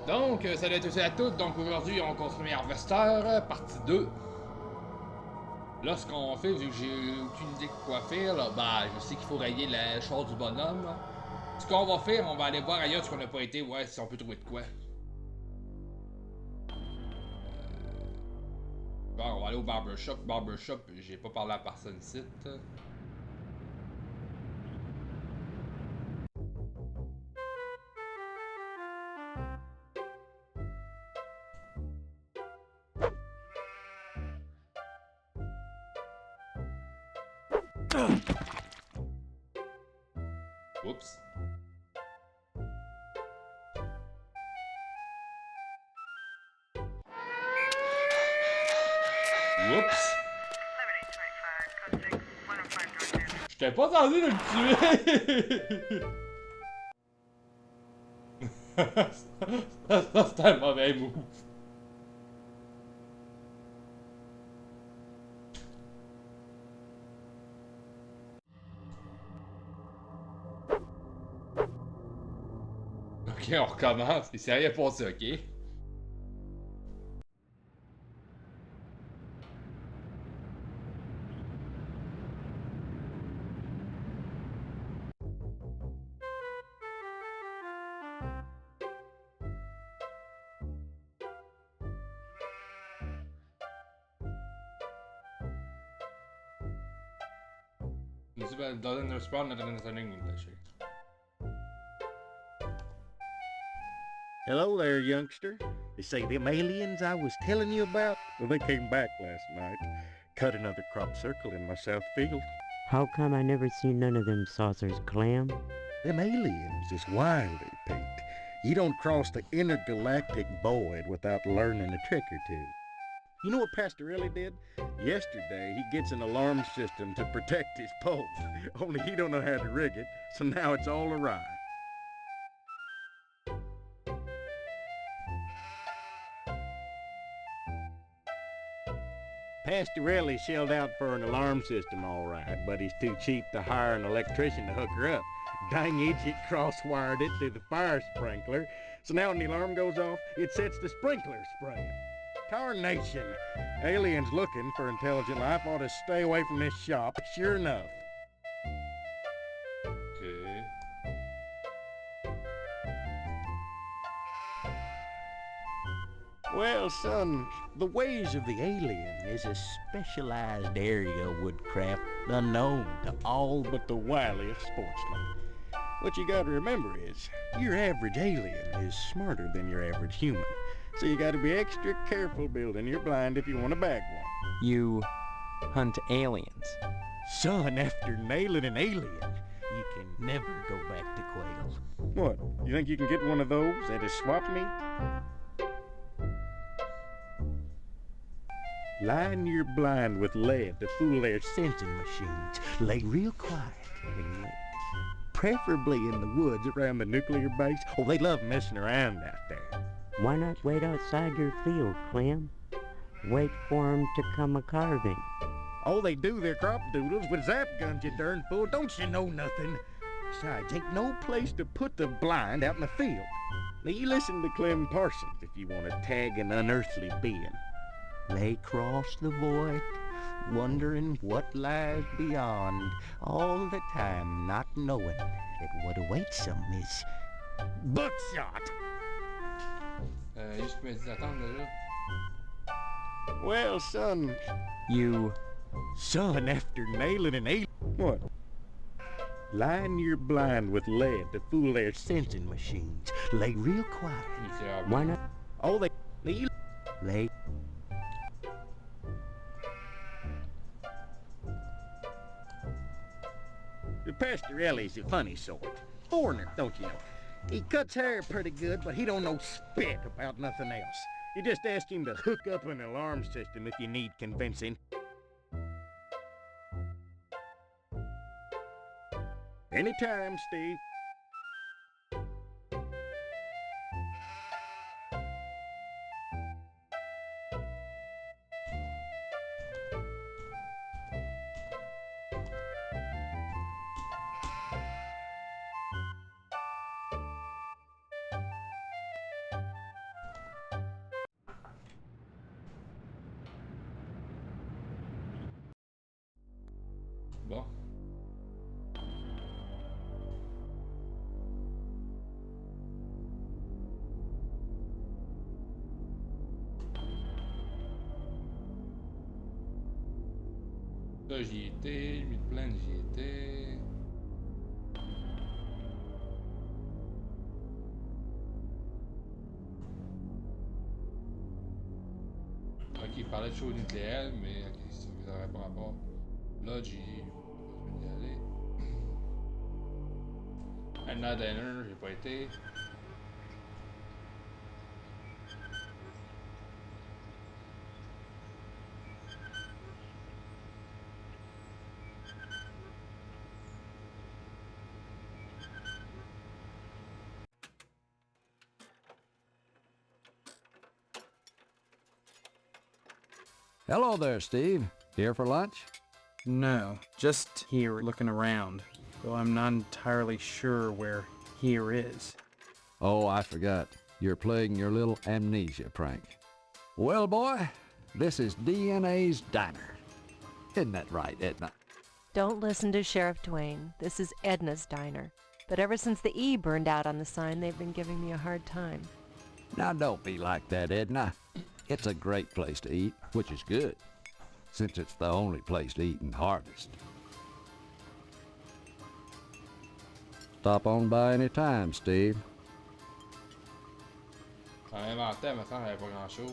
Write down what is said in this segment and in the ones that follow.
Donc, salut à tous et à toutes. Donc, aujourd'hui, on continue Harvester, partie 2. Là, ce qu'on fait, vu que j'ai aucune idée de quoi faire, là, bah, je sais qu'il faut rayer la chose du bonhomme. Ce qu'on va faire, on va aller voir ailleurs ce qu'on n'a pas été, ouais, si on peut trouver de quoi. Bon, on va aller au barbershop. Barbershop, j'ai pas parlé à personne ici. Oups. Oups. J'étais pas censé de le tuer. Ça, c'était un mauvais move. Ok, on recommence. Il s'est rien passé, ok? Doesn't respond, not understanding English. Hello there, youngster. They say them aliens I was telling you about, well, they came back last night. Cut another crop circle in my south field. How come I never seen none of them saucers, Clam? Them aliens is wily, Pete. You don't cross the intergalactic void without learning a trick or two. You know what Pastorelli did? Yesterday, he gets an alarm system to protect his pole. Only he don't know how to rig it, so now it's all awry. Pastorelli shelled out for an alarm system, all right, but he's too cheap to hire an electrician to hook her up. Dang idiot cross-wired it through the fire sprinkler, so now when the alarm goes off, it sets the sprinkler spraying. Tarnation! Aliens looking for intelligent life ought to stay away from this shop, sure enough. Okay. Well, son, the ways of the alien is a specialized area of woodcraft unknown to all but the wiliest sportsmen. What you gotta remember is, your average alien is smarter than your average human, so you gotta be extra careful building your blind if you want to bag one. You hunt aliens. Son, after nailing an alien, you can never go back to quail. What, you think you can get one of those at a swap meet? Line your blind with lead to fool their sensing machines. Lay real quiet and wait. Preferably in the woods around the nuclear base. Oh, they love messing around out there. Why not wait outside your field, Clam? Wait for 'em to come a-carving. Oh, they do their crop doodles with zap guns, you darn fool. Don't you know nothing? Besides, ain't no place to put the blind out in the field. Now, you listen to Clem Parsons if you want to tag an unearthly being. They cross the void, wondering what lies beyond, all the time not knowing that what awaits them is buckshot. Juste me dis attendre déjà. Well, son, You after nailing an alien. What? Line your blind with lead to fool their sensing machines. Lay real quiet. Why not? Oh, they. Pastorelli's a funny sort. Foreigner, don't you know? He cuts hair pretty good, but he don't know spit about nothing else. You just ask him to hook up an alarm system if you need convincing. Anytime, Steve. Bon. Là, j'y étais. Mid-Plaine, j'y étais. Ok, il parlait de choses nucléaires, mais ok, ça n'aurait pas rapport. Là, j'y ai pas besoin d'y aller. Anna Diner, j'ai pas été. Hello there, Steve. Here for lunch? No, just here looking around, though I'm not entirely sure where here is. Oh, I forgot. You're playing your little amnesia prank. Well, boy, this is DNA's Diner. Isn't that right, Edna? Don't listen to Sheriff Dwayne. This is Edna's Diner. But ever since the E burned out on the sign, they've been giving me a hard time. Now, don't be like that, Edna. It's a great place to eat, which is good, since it's the only place to eat in Harvest. Stop on by any time, Steve. J'en ai inventé, mais ça, il n'y avait pas grand chose.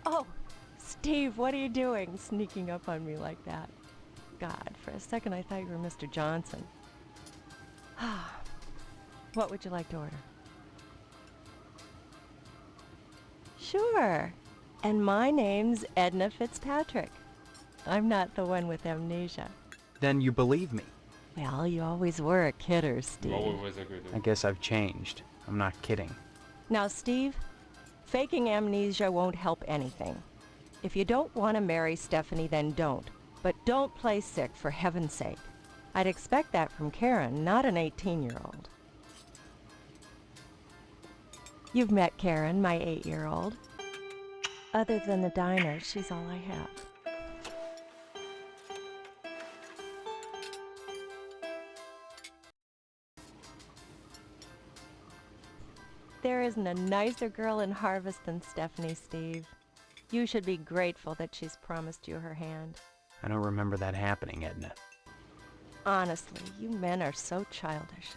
Oh, Steve, what are you doing, sneaking up on me like that? God, for a second I thought you were Mr. Johnson. What would you like to order? Sure. And my name's Edna Fitzpatrick. I'm not the one with amnesia. Then you believe me. Well, you always were a kidder, Steve. Bon, ouais, c'est good. I guess I've changed. I'm not kidding. Now, Steve, faking amnesia won't help anything. If you don't want to marry Stephanie, then don't. But don't play sick, for heaven's sake. I'd expect that from Karen, not an 18-year-old. You've met Karen, my 8-year-old. Other than the diner, she's all I have. There isn't a nicer girl in Harvest than Stephanie, Steve. You should be grateful that she's promised you her hand. I don't remember that happening, Edna. Honestly, you men are so childish.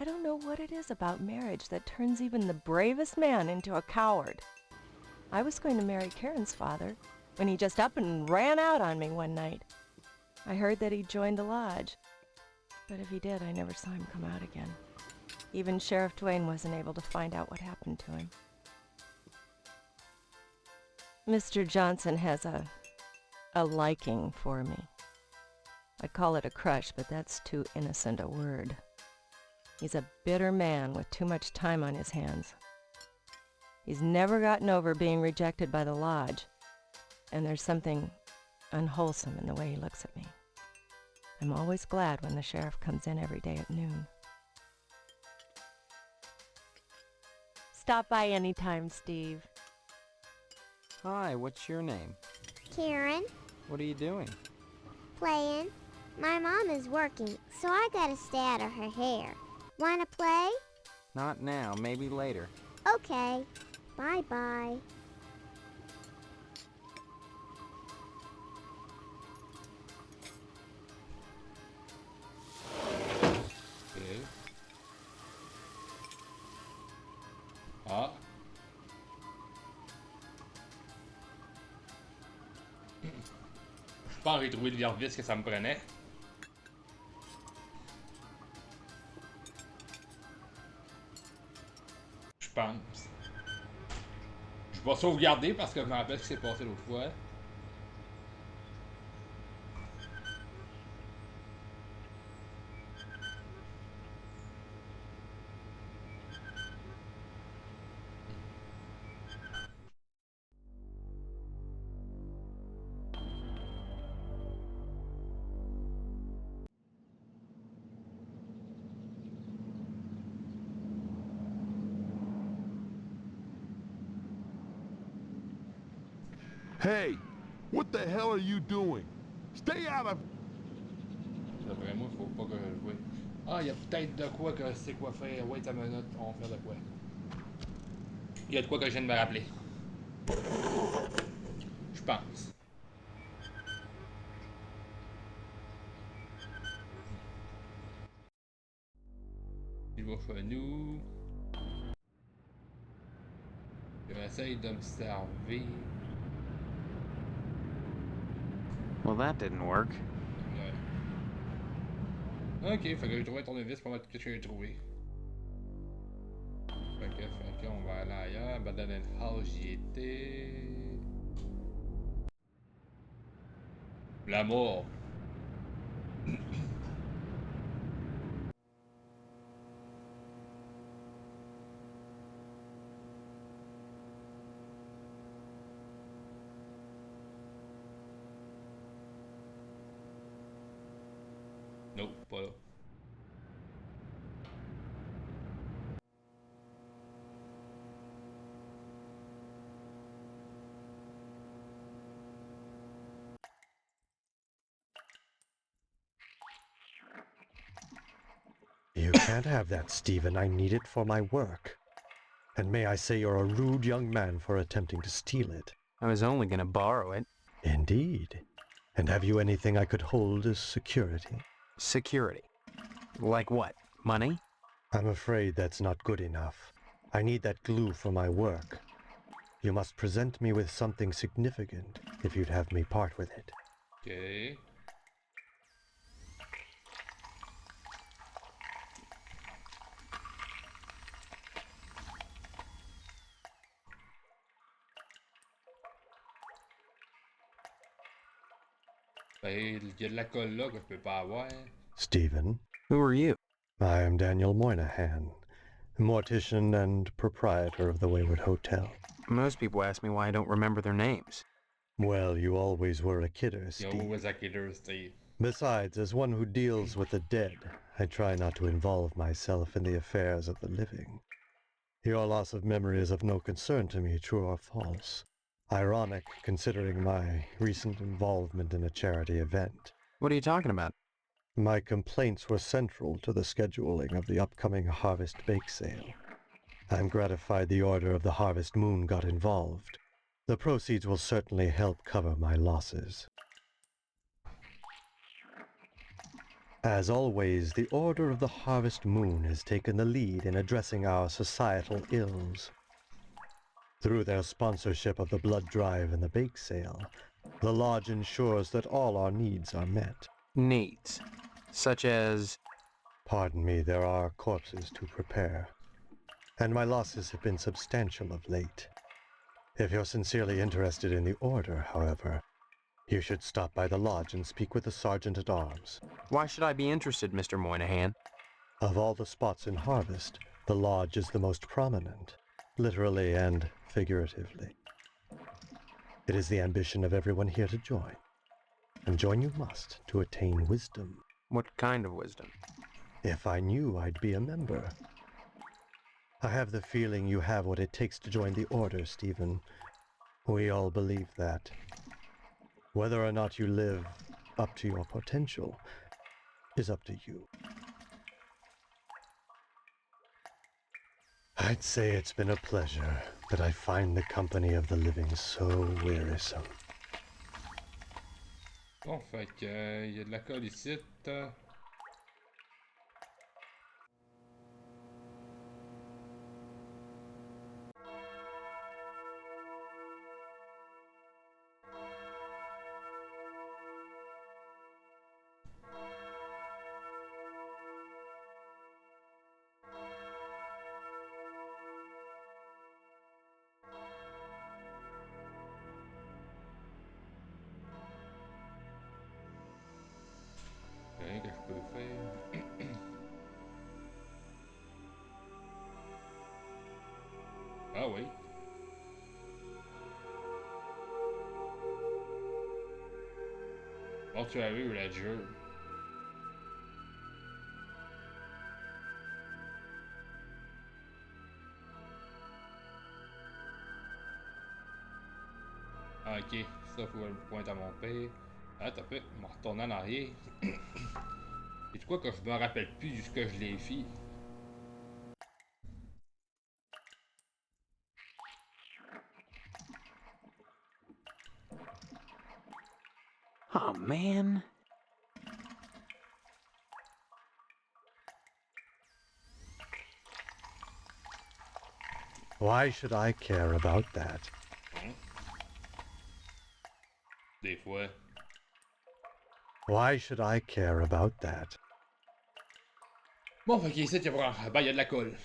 I don't know what it is about marriage that turns even the bravest man into a coward. I was going to marry Karen's father when he just up and ran out on me one night. I heard that he joined the lodge, but if he did, I never saw him come out again. Even Sheriff Dwayne wasn't able to find out what happened to him. Mr. Johnson has a liking for me. I'd call it a crush, but that's too innocent a word. He's a bitter man with too much time on his hands. He's never gotten over being rejected by the lodge, and there's something unwholesome in the way he looks at me. I'm always glad when the sheriff comes in every day at noon. Stop by anytime, Steve. Hi, what's your name? Karen, What are you doing? playing. My mom is working, so I gotta stay out of her hair. Wanna play? Not now, maybe later. Okay. Bye-bye. Ok. Ah. Je pense que j'ai trouvé le vervis que ça me prenait. Je pense. Je vais sauvegarder parce que je me rappelle ce qui s'est passé l'autre fois. Hey, what the hell are you doing? Stay out of... D'après moi, faut pas que je joue. Ah, il y a peut-être de quoi que c'est quoi faire. Wait a minute, on va faire de quoi. Il y a de quoi que je viens de me rappeler. Je pense. Il va chez nous. J'essaye de me servir. Well, that didn't work. Ouais. Ok, fait que j'ai trouvé un tournevis pour mettre tout ce que j'ai trouvé. Fait que on va aller ailleurs. Abandoned House, j'y étais. La mort. Non, pas là. You can't have that, Stephen. I need it for my work. And may I say you're a rude young man for attempting to steal it. I was only gonna borrow it. Indeed. And have you anything I could hold as security? Security. Like what? Money? I'm afraid that's not good enough. I need that glue for my work. You must present me with something significant if you'd have me part with it. Ok. Ben, il y a de la colle là que je peux pas avoir. Stephen, Who are you? I am Daniel Moynihan, mortician and proprietor of the Wayward Hotel. Most people ask me why I don't remember their names. Well, you always were a kidder, Yo, Steve. was a kidder, Steve. Besides, as one who deals with the dead, I try not to involve myself in the affairs of the living. Your loss of memory is of no concern to me, true or false. Ironic, considering my recent involvement in a charity event. What are you talking about? My complaints were central to the scheduling of the upcoming Harvest Bake Sale. I'm gratified the Order of the Harvest Moon got involved. The proceeds will certainly help cover my losses. As always, the Order of the Harvest Moon has taken the lead in addressing our societal ills. Through their sponsorship of the blood drive and the bake sale, the Lodge ensures that all our needs are met. Needs. Such as... Pardon me, there are corpses to prepare. And my losses have been substantial of late. If you're sincerely interested in the Order, however, you should stop by the Lodge and speak with the Sergeant-at-Arms. Why should I be interested, Mr. Moynihan? Of all the spots in Harvest, the Lodge is the most prominent, literally and figuratively. It is the ambition of everyone here to join. And join you must to attain wisdom. What kind of wisdom? If I knew, I'd be a member. I have the feeling you have what it takes to join the Order, Stephen. We all believe that. Whether or not you live up to your potential is up to you. I'd say it's been a pleasure, but I find the company of the living so wearisome. Bon, fait que, y a de la colle ici. Rien que je peux faire. Ah oui. Bon, tu arrives, la jure. Ah, ok, ça faut le pointe à mon père. Ah, t'as peu, me retourner en arrière. Et tu quoi que je me rappelle plus de ce que je l'ai fait. Oh man. Why should I care about that? Des fois. Why should I care about that? Bon, fait qu'ici, il y a de la colle.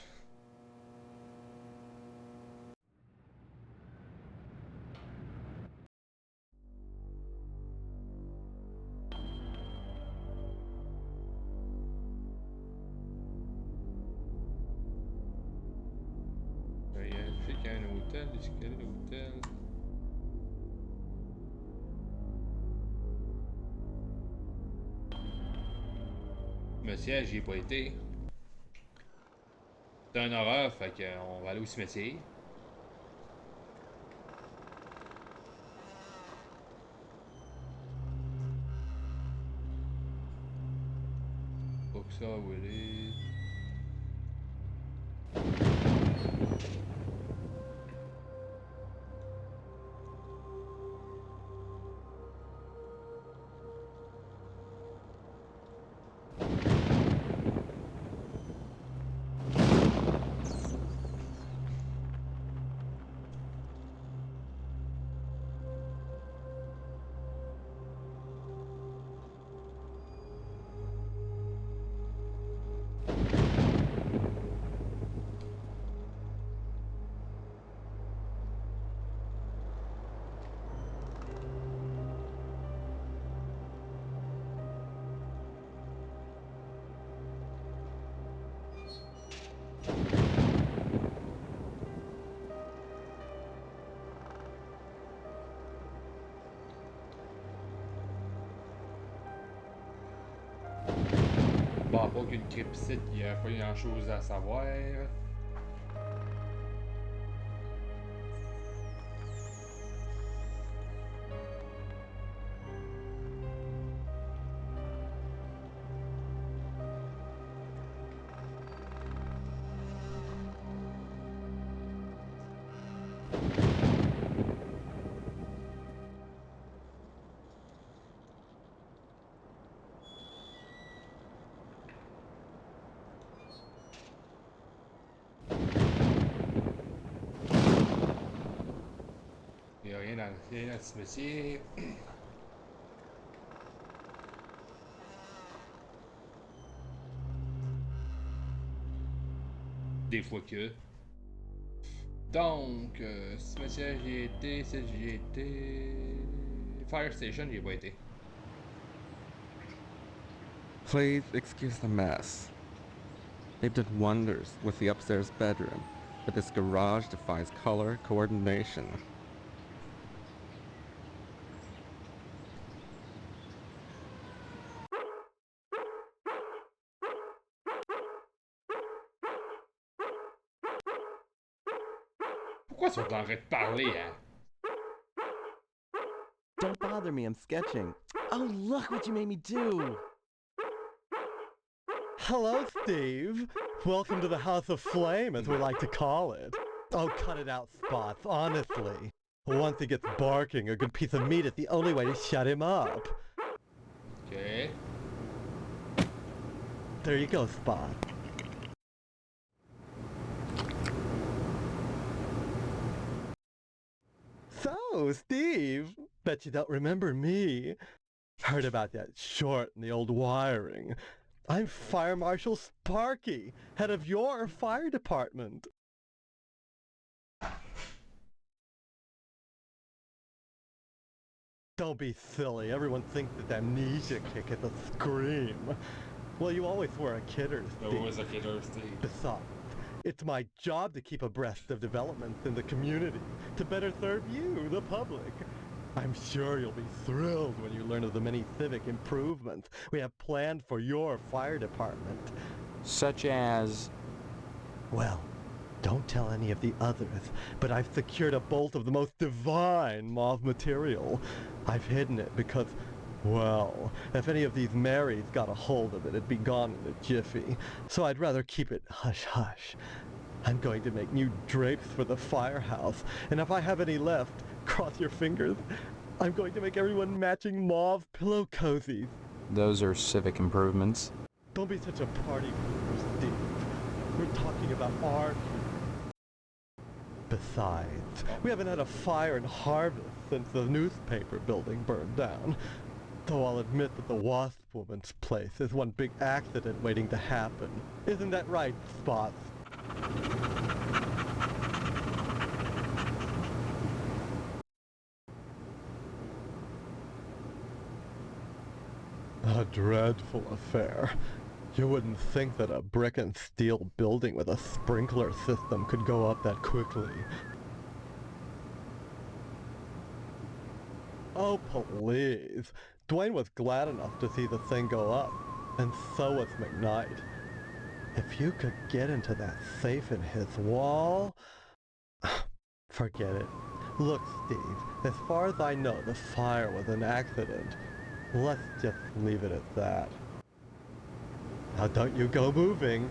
Je sais qu'il y a un hôtel, est-ce qu'il y a l'hôtel? Monsieur, j'y ai pas été. C'est un horreur, fait qu'on va aller au cimetière. Pas que ça, où elle est. Bon, pas qu'une cryptite, il n'y a pas grand chose à savoir. Il n'y a rien dans ce métier. Des fois que. Donc, cimetière j'y ai été, j'y ai été. Fire Station, j'y ai pas été. Please excuse the mess. They've done wonders with the upstairs bedroom, but this garage defies color coordination. Pourquoi ils sont en train de parler, hein? Don't bother me, I'm sketching. Oh, look what you made me do! Hello, Steve. Welcome to the House of Flame, as we like to call it. Oh, cut it out, Spots, honestly. Once he gets barking, a good piece of meat is the only way to shut him up. Okay. There you go, Spot. So, Steve, bet you don't remember me. Heard about that short in the old wiring. I'm Fire Marshal Sparky, head of your fire department. Don't be silly. Everyone thinks that amnesia kick is a scream. Well, you always were a kidder, Steve. Always a kidder, Steve. Besides, it's my job to keep abreast of developments in the community, to better serve you, the public. I'm sure you'll be thrilled when you learn of the many civic improvements we have planned for your fire department. Such as... Well, Don't tell any of the others, but I've secured a bolt of the most divine mauve material. I've hidden it because, well, if any of these Marys got a hold of it, it'd be gone in a jiffy. So I'd rather keep it hush-hush. I'm going to make new drapes for the firehouse, and if I have any left, cross your fingers, I'm going to make everyone matching mauve pillow cozies. Those are civic improvements. Don't be such a party pooper, Steve. We're talking about art. Besides, we haven't had a fire in Harvest since the newspaper building burned down. Though I'll admit that the Wasp Woman's place is one big accident waiting to happen. Isn't that right, Spots? A dreadful affair. You wouldn't think that a brick and steel building with a sprinkler system could go up that quickly. Oh, please. Dwayne was glad enough to see the thing go up, and so was McKnight. If you could get into that safe in his wall... Forget it. Look, Steve, as far as I know, the fire was an accident. Let's just leave it at that. Now don't you go moving.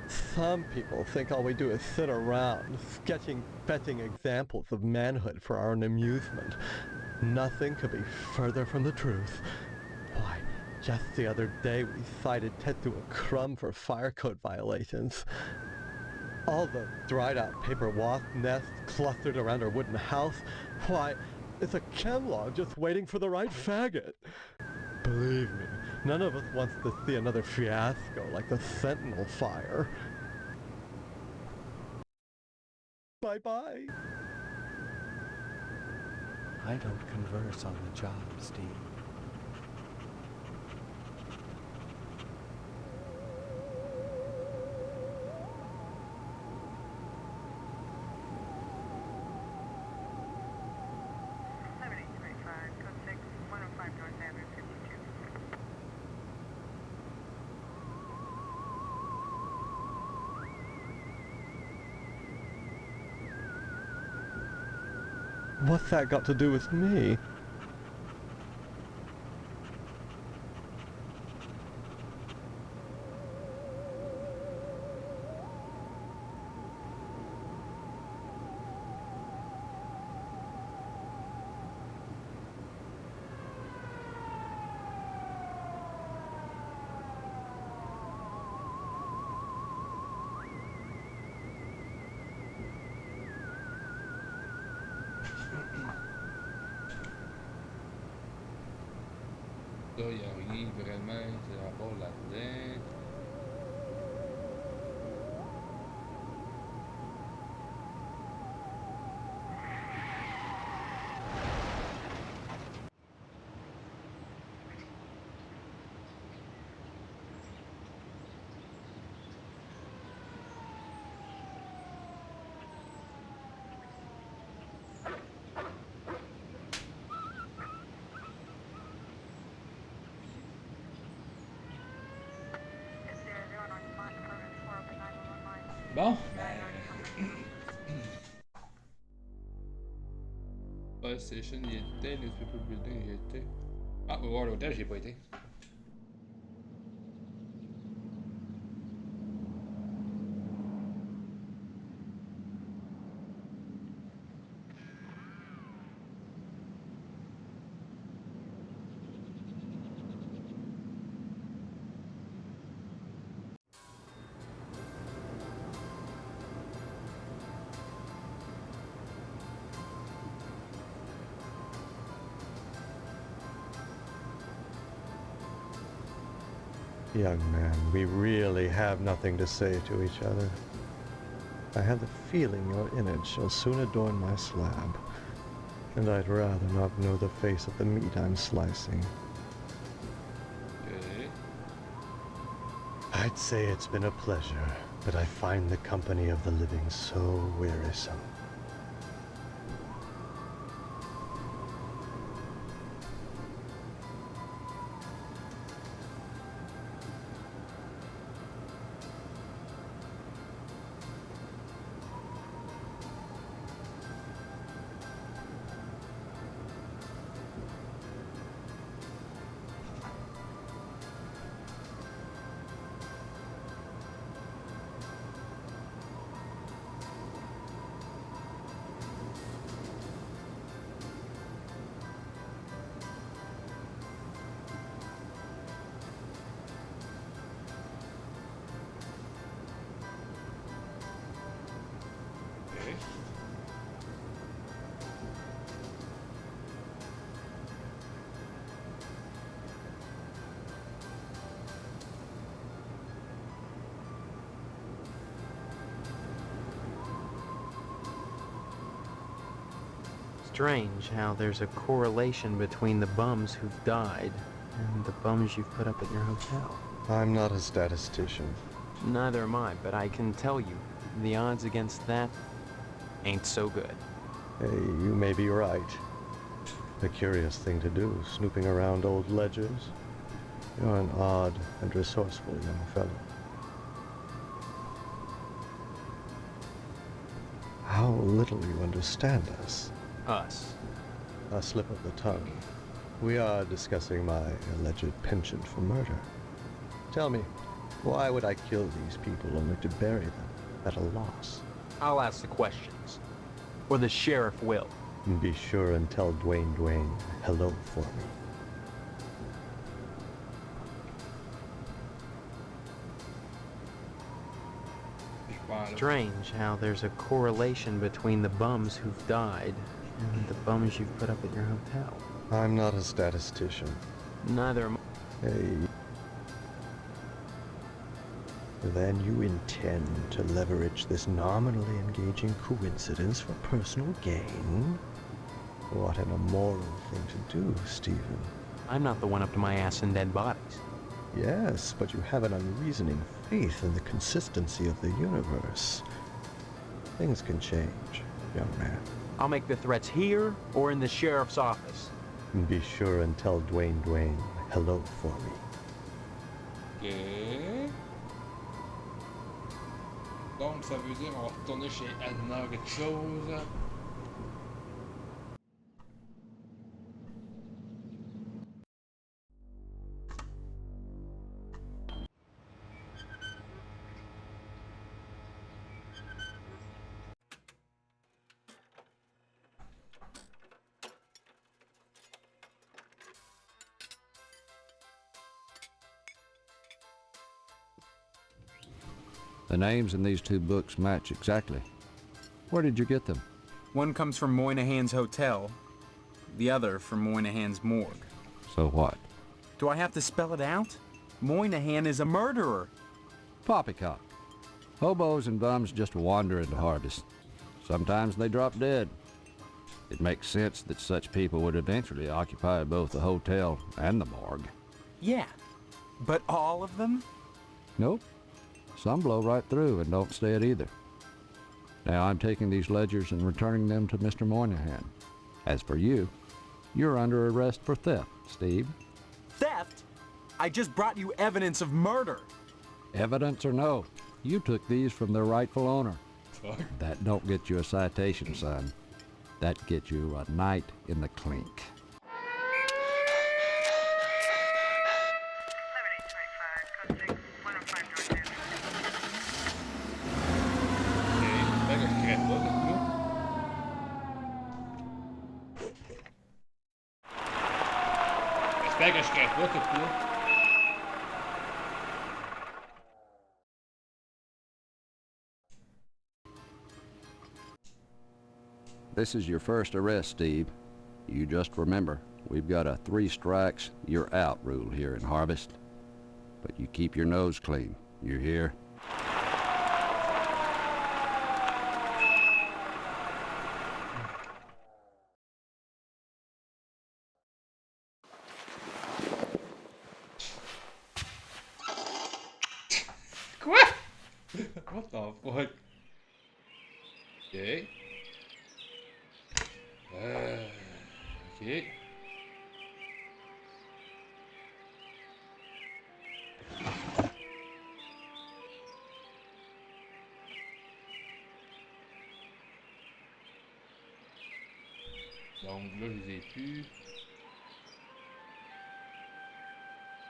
Some people think all we do is sit around, sketching fetching examples of manhood for our own amusement. Nothing could be further from the truth. Why, just the other day we cited Tetsu a Crumb for fire code violations. All the dried out paper wasp nests clustered around our wooden house, why, it's a chemlog just waiting for the right faggot. Believe me, none of us wants to see another fiasco like the Sentinel fire. Bye-bye. I don't converse on the job, Steve. What's that got to do with me? Là, il n'y a rien vraiment qui rapporte là-dedans. Bon, Fire Station, il était, Newspaper Building, il était. Ah, on va voir l'hôtel, j'y ai pas été. Young man, we really have nothing to say to each other. I have the feeling your image shall soon adorn my slab, and I'd rather not know the face of the meat I'm slicing. Okay. I'd say it's been a pleasure, but I find the company of the living so wearisome. Strange how there's a correlation between the bums who've died and the bums you've put up at your hotel. I'm not a statistician. Neither am I, but I can tell you, the odds against that ain't so good. Hey, you may be right. A curious thing to do, snooping around old ledgers. You're an odd and resourceful young fellow. How little you understand us. Us. A slip of the tongue. We are discussing my alleged penchant for murder. Tell me, why would I kill these people only to bury them at a loss? I'll ask the questions. Or the sheriff will. Be sure and tell Dwayne hello for me. Strange how there's a correlation between the bums who've died and the bums you've put up at your hotel. I'm not a statistician. Neither am I. Hey. Then you intend to leverage this nominally engaging coincidence for personal gain? What an immoral thing to do, Stephen. I'm not the one up to my ass in dead bodies. Yes, but you have an unreasoning faith in the consistency of the universe. Things can change, young man. I'll make the threats here or in the sheriff's office. Be sure and tell Dwayne hello for me. Ok. Donc ça veut dire on va retourner chez Edna ou quelque chose. The names in these two books match exactly. Where did you get them? One comes from Moynihan's hotel, the other from Moynihan's morgue. So what? Do I have to spell it out? Moynihan is a murderer. Poppycock. Hobos and bums just wander into Harvest. Sometimes they drop dead. It makes sense that such people would eventually occupy both the hotel and the morgue. Yeah, but all of them? Nope. Some blow right through and don't stay at either. Now I'm taking these ledgers and returning them to Mr. Moynihan. As for you, you're under arrest for theft, Steve. Theft? I just brought you evidence of murder. Evidence or no, you took these from their rightful owner. Fuck. That don't get you a citation, son. That gets you a night in the clink. J'espère que je crève pas tout là. This is your first arrest, Steve. You just remember, we've got a 3 strikes, you're out rule here in Harvest. But you keep your nose clean. You hear? Quoi? What the fuck? Ok. Ok. Donc là, je les ai plus.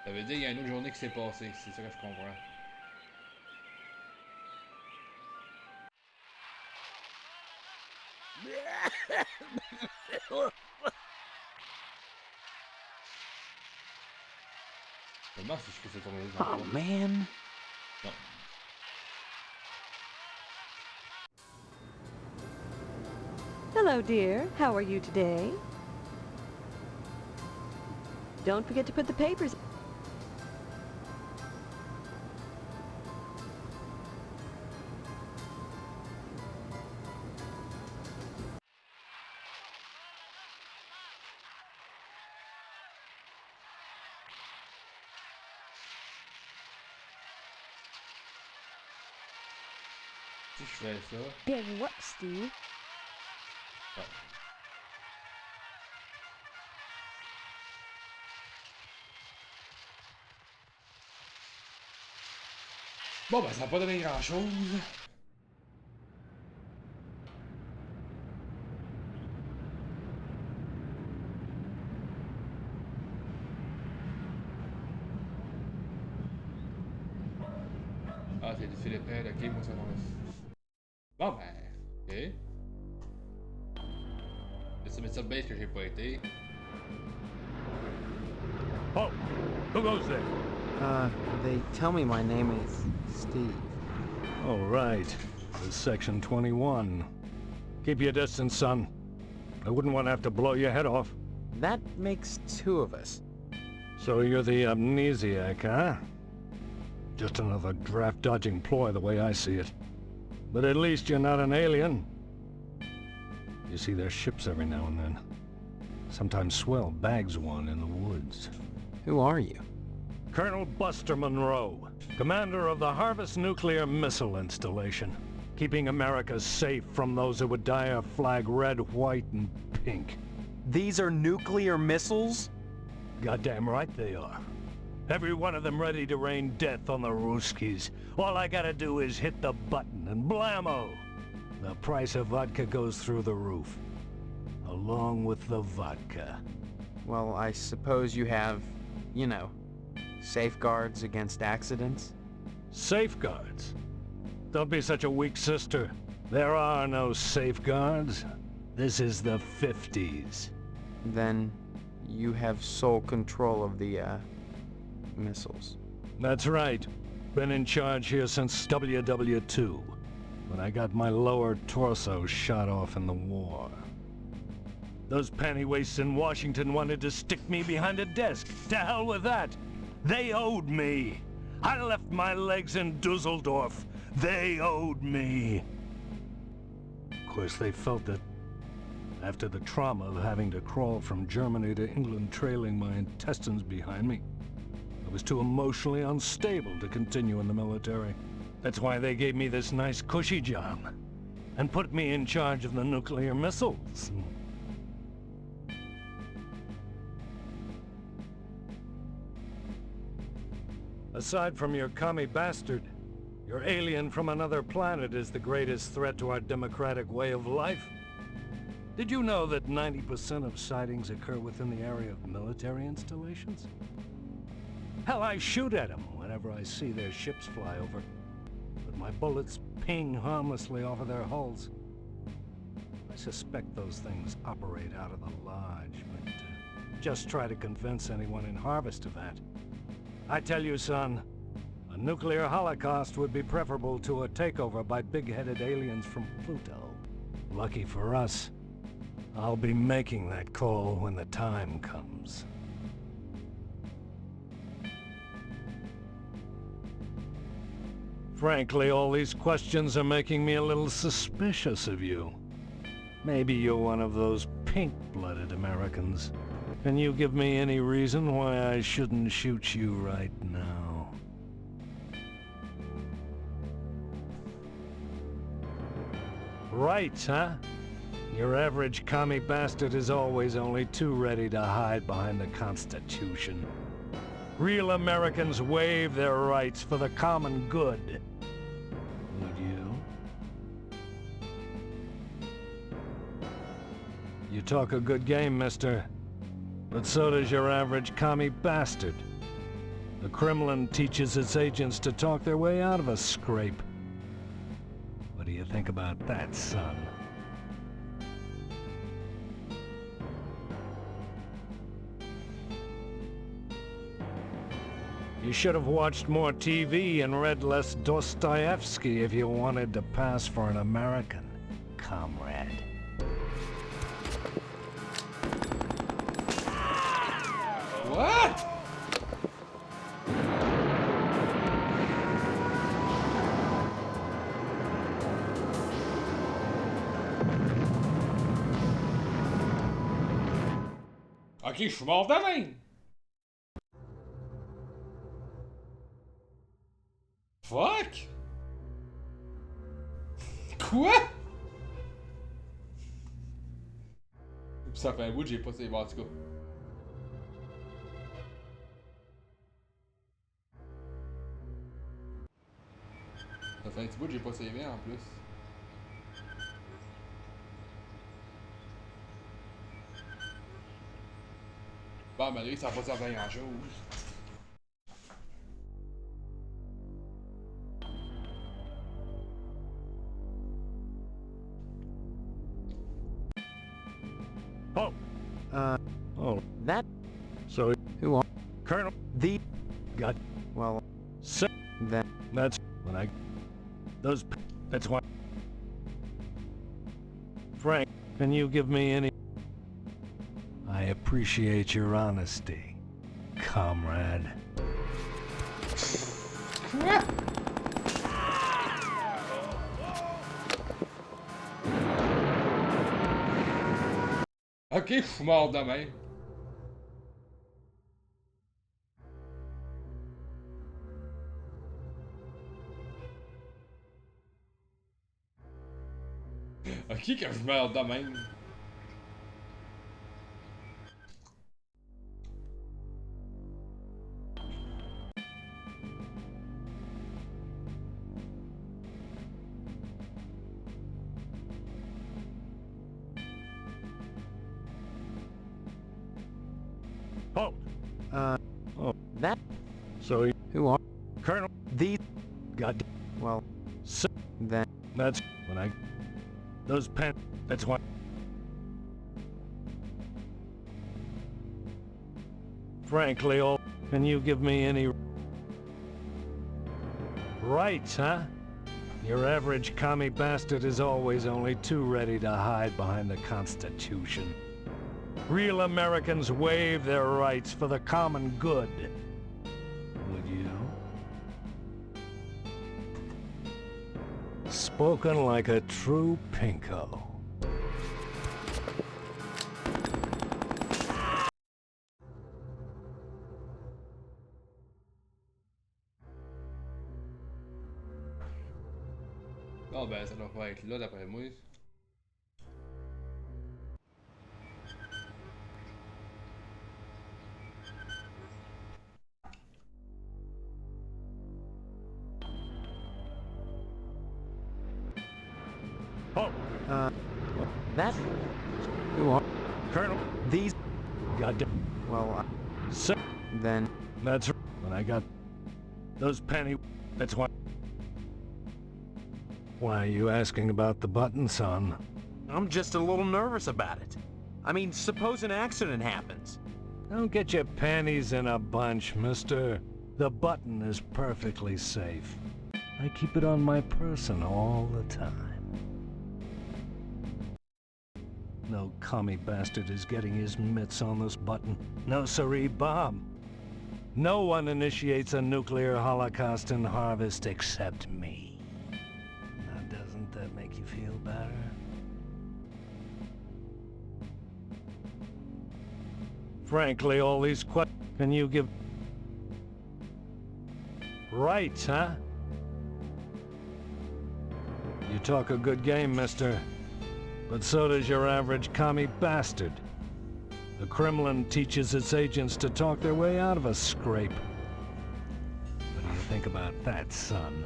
Ça veut dire qu'il y a une autre journée qui s'est passée, c'est ça que je comprends. Comment c'est que c'est tombé dans Oh man. Non. Hello, dear. How are you today? Don't forget to put the papers. Si je fais ça. Big whoop, Steve. Ah. Bon, ben, ça n'a pas donné grand-chose. Ah, c'est du Philippines, ok, moi ça m'en Bon, ben, ok. C'est mettre ça base que j'ai pas été. Oh, who goes there? They tell me my name is Steve. Oh, right. This is Section 21. Keep your distance, son. I wouldn't want to have to blow your head off. That makes two of us. So you're the amnesiac, huh? Just another draft-dodging ploy the way I see it. But at least you're not an alien. You see their ships every now and then. Sometimes Swell bags one in the woods. Who are you? Colonel Buster Monroe, commander of the Harvest Nuclear Missile Installation, keeping America safe from those who would dye our flag red, white, and pink. These are nuclear missiles? Goddamn right they are. Every one of them ready to rain death on the Ruskies. All I gotta do is hit the button and blammo! The price of vodka goes through the roof. Along with the vodka. Well, I suppose you have, you know, safeguards against accidents? Safeguards? Don't be such a weak sister. There are no safeguards. This is the 50s. Then you have sole control of the, missiles. That's right. Been in charge here since WW2, when I got my lower torso shot off in the war. Those pantywaists in Washington wanted to stick me behind a desk. To hell with that! They owed me! I left my legs in Dusseldorf. They owed me! Of course, they felt that after the trauma of having to crawl from Germany to England trailing my intestines behind me, I was too emotionally unstable to continue in the military. That's why they gave me this nice cushy job and put me in charge of the nuclear missiles. Aside from your commie bastard, your alien from another planet is the greatest threat to our democratic way of life. Did you know that 90% of sightings occur within the area of military installations? Hell, I shoot at them whenever I see their ships fly over, but my bullets ping harmlessly off of their hulls. I suspect those things operate out of the lodge, but just try to convince anyone in Harvest of that. I tell you, son, a nuclear holocaust would be preferable to a takeover by big-headed aliens from Pluto. Lucky for us, I'll be making that call when the time comes. Frankly, all these questions are making me a little suspicious of you. Maybe you're one of those pink-blooded Americans. Can you give me any reason why I shouldn't shoot you right now? Right, huh? Your average commie bastard is always only too ready to hide behind the Constitution. Real Americans waive their rights for the common good. Would you? You talk a good game, mister. But so does your average commie bastard. The Kremlin teaches its agents to talk their way out of a scrape. What do you think about that, son? You should have watched more TV and read less Dostoevsky if you wanted to pass for an American, comrade. What? Ok, je suis mort de même. Fuck. Quoi? Ça fait un bout que j'ai pas sauvé en tout cas. Ça fait un petit bout que j'ai pas sauvé en plus. Bah, malgré ça n'a pas servi à grand chose. Oh. Oh. That. So, Who are Colonel, the? got, Well, so, that. that's when I, those, that's why. Frank, can you give me any? I appreciate your honesty, comrade. Ok, je suis mort de même. Ok, quand je meurs de même. Oh. Oh. That. So, Who are Colonel, the? God, Well, so, that. that's when I, those pen, that's why. Frankly, oh, can you give me any rights, huh? Your average commie bastard is always only too ready to hide behind the Constitution. Real Americans waive their rights for the common good. Would you? Spoken like a true pinko. Oh ben ça doit pas être là d'après moi. Oh, That. Who are Colonel, these? goddamn. Well, So, then. that's when I got those penny. That's why. Why are you asking about the button, son? I'm just a little nervous about it. I mean, suppose an accident happens. Don't get your panties in a bunch, mister. The button is perfectly safe. I keep it on my person all the time. No commie bastard is getting his mitts on this button. No siree, Bob. No one initiates a nuclear holocaust in Harvest except me. Now, doesn't that make you feel better? Frankly, all these can you give rights, huh? You talk a good game, mister. But so does your average commie bastard. The Kremlin teaches its agents to talk their way out of a scrape. What do you think about that, son?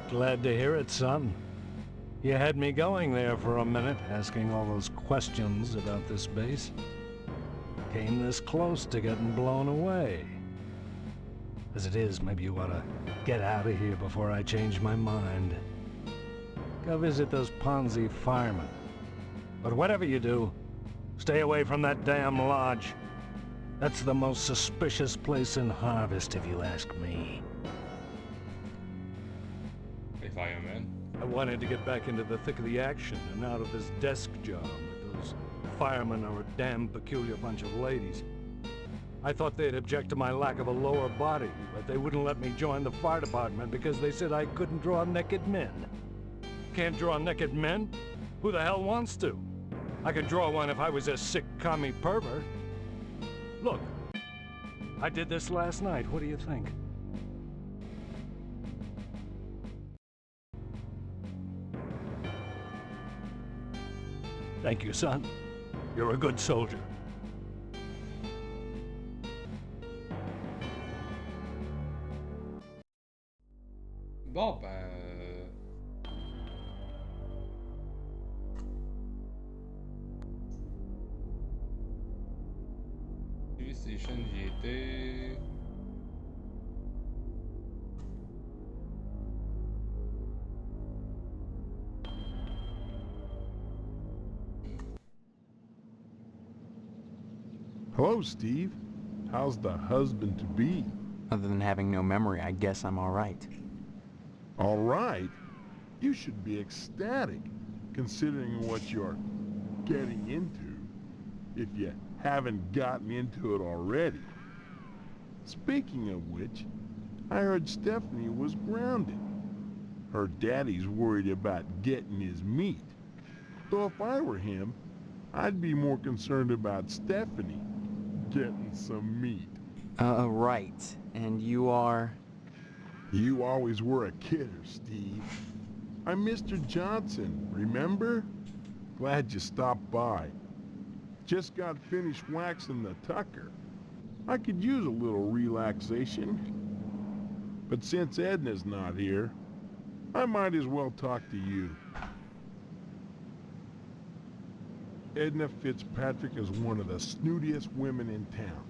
Glad to hear it, son. You had me going there for a minute, asking all those questions about this base. Came this close to getting blown away. As it is, maybe you ought to get out of here before I change my mind. Go visit those Ponzi firemen. But whatever you do, stay away from that damn lodge. That's the most suspicious place in Harvest, if you ask me. Hey, fireman. I wanted to get back into the thick of the action and out of this desk job. Those firemen are a damn peculiar bunch of ladies. I thought they'd object to my lack of a lower body, but they wouldn't let me join the fire department because they said I couldn't draw naked men. Can't draw naked men? Who the hell wants to? I could draw one if I was a sick commie pervert. Look, I did this last night. What do you think? Thank you, son. You're a good soldier. Bon, ben... TV Station, j'y étais... Hello, Steve. How's the husband-to-be? Other than having no memory, I guess I'm all right. All right? You should be ecstatic, considering what you're getting into, if you haven't gotten into it already. Speaking of which, I heard Stephanie was grounded. Her daddy's worried about getting his meat. So if I were him, I'd be more concerned about Stephanie getting some meat. Right. And you are? You always were a kidder, Steve. I'm Mr. Johnson, remember? Glad you stopped by. Just got finished waxing the Tucker. I could use a little relaxation. But since Edna's not here, I might as well talk to you. Edna Fitzpatrick is one of the snootiest women in town.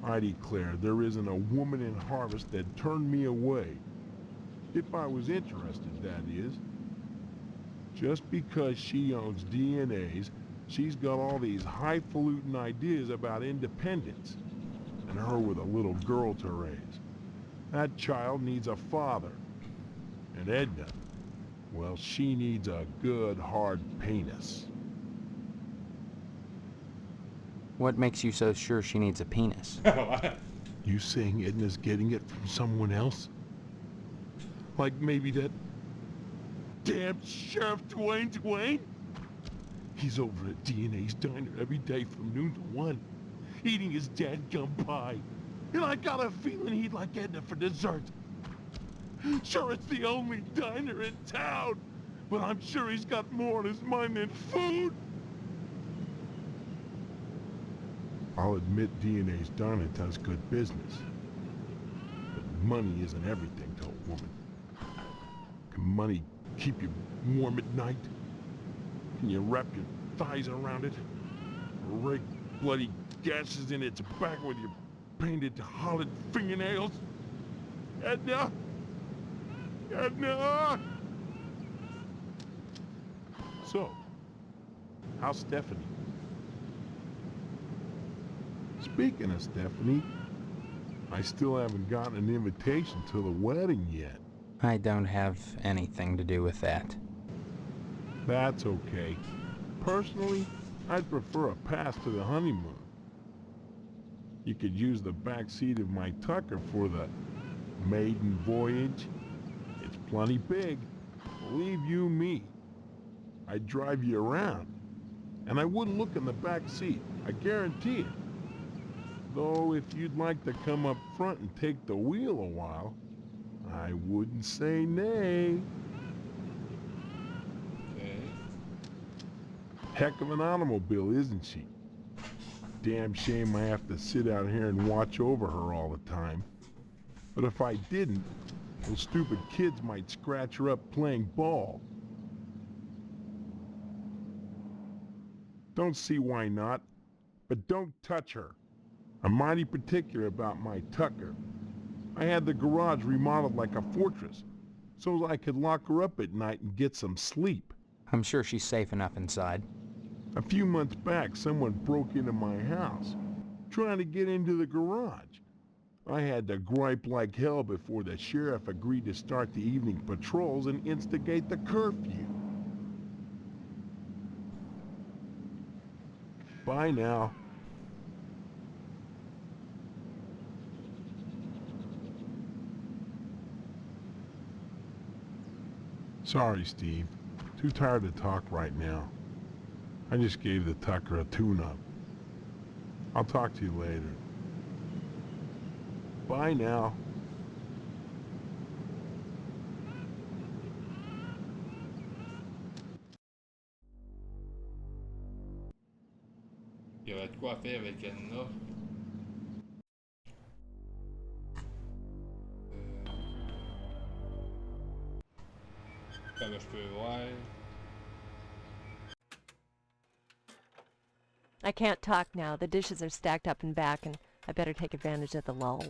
I declare there isn't a woman in Harvest that turned me away. If I was interested, that is. Just because she owns DNAs, she's got all these highfalutin ideas about independence. And her with a little girl to raise. That child needs a father. And Edna, well, she needs a good hard penis. What makes you so sure she needs a penis? You saying Edna's getting it from someone else? Like maybe that damn Sheriff Dwayne? He's over at DNA's diner every day from noon to 1, eating his dadgum pie. And I got a feeling he'd like Edna for dessert. Sure, it's the only diner in town, but I'm sure he's got more on his mind than food. I'll admit DNA's diner does good business. But money isn't everything to a woman. Can money keep you warm at night? Can you wrap your thighs around it? Or rake bloody gashes in its back with your painted hollowed fingernails? Edna! Edna! So, how's Stephanie? Speaking of Stephanie, I still haven't gotten an invitation to the wedding yet. I don't have anything to do with that. That's okay. Personally, I'd prefer a pass to the honeymoon. You could use the back seat of my Tucker for the maiden voyage. It's plenty big. Believe you me. I'd drive you around. And I wouldn't look in the back seat. I guarantee it. Though if you'd like to come up front and take the wheel a while, I wouldn't say nay. Okay. Heck of an automobile, isn't she? Damn shame I have to sit out here and watch over her all the time. But if I didn't, those stupid kids might scratch her up playing ball. Don't see why not, but don't touch her. I'm mighty particular about my Tucker. I had the garage remodeled like a fortress, so I could lock her up at night and get some sleep. I'm sure she's safe enough inside. A few months back, someone broke into my house, trying to get into the garage. I had to gripe like hell before the sheriff agreed to start the evening patrols and instigate the curfew. Bye now. Sorry, Steve. Too tired to talk right now. I just gave the Tucker a tune-up. I'll talk to you later. Bye now. Il y aurait de quoi faire avec Anna. Comme je peux voir. I can't talk now. The dishes are stacked up and back, and I better take advantage of the lull.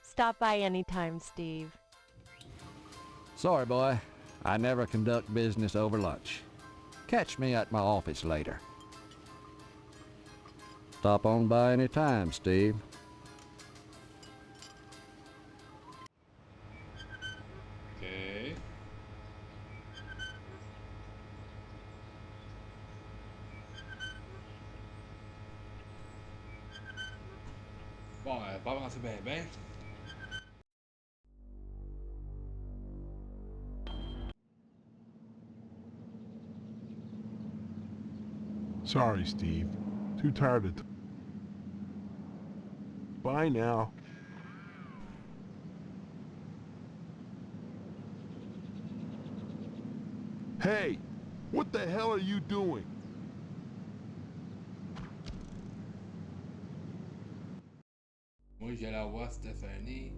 Stop by anytime, Steve. Sorry, boy. I never conduct business over lunch. Catch me at my office later. Stop on by any time, Steve. Ok. Bon, pas avancé ben. Sorry, Steve. Too tired to... Bye now. Hey! What the hell are you doing? Moi, j'ai la voir Stéphanie.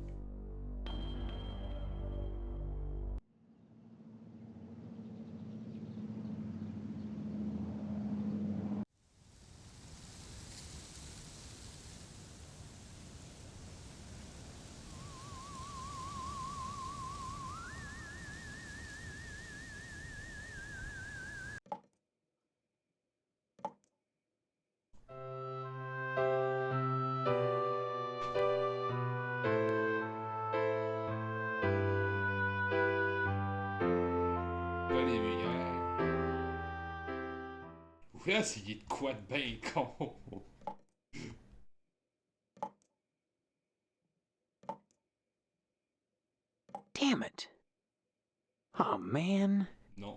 Là, c'est de quoi de ben con. Damn it. Oh man. Non.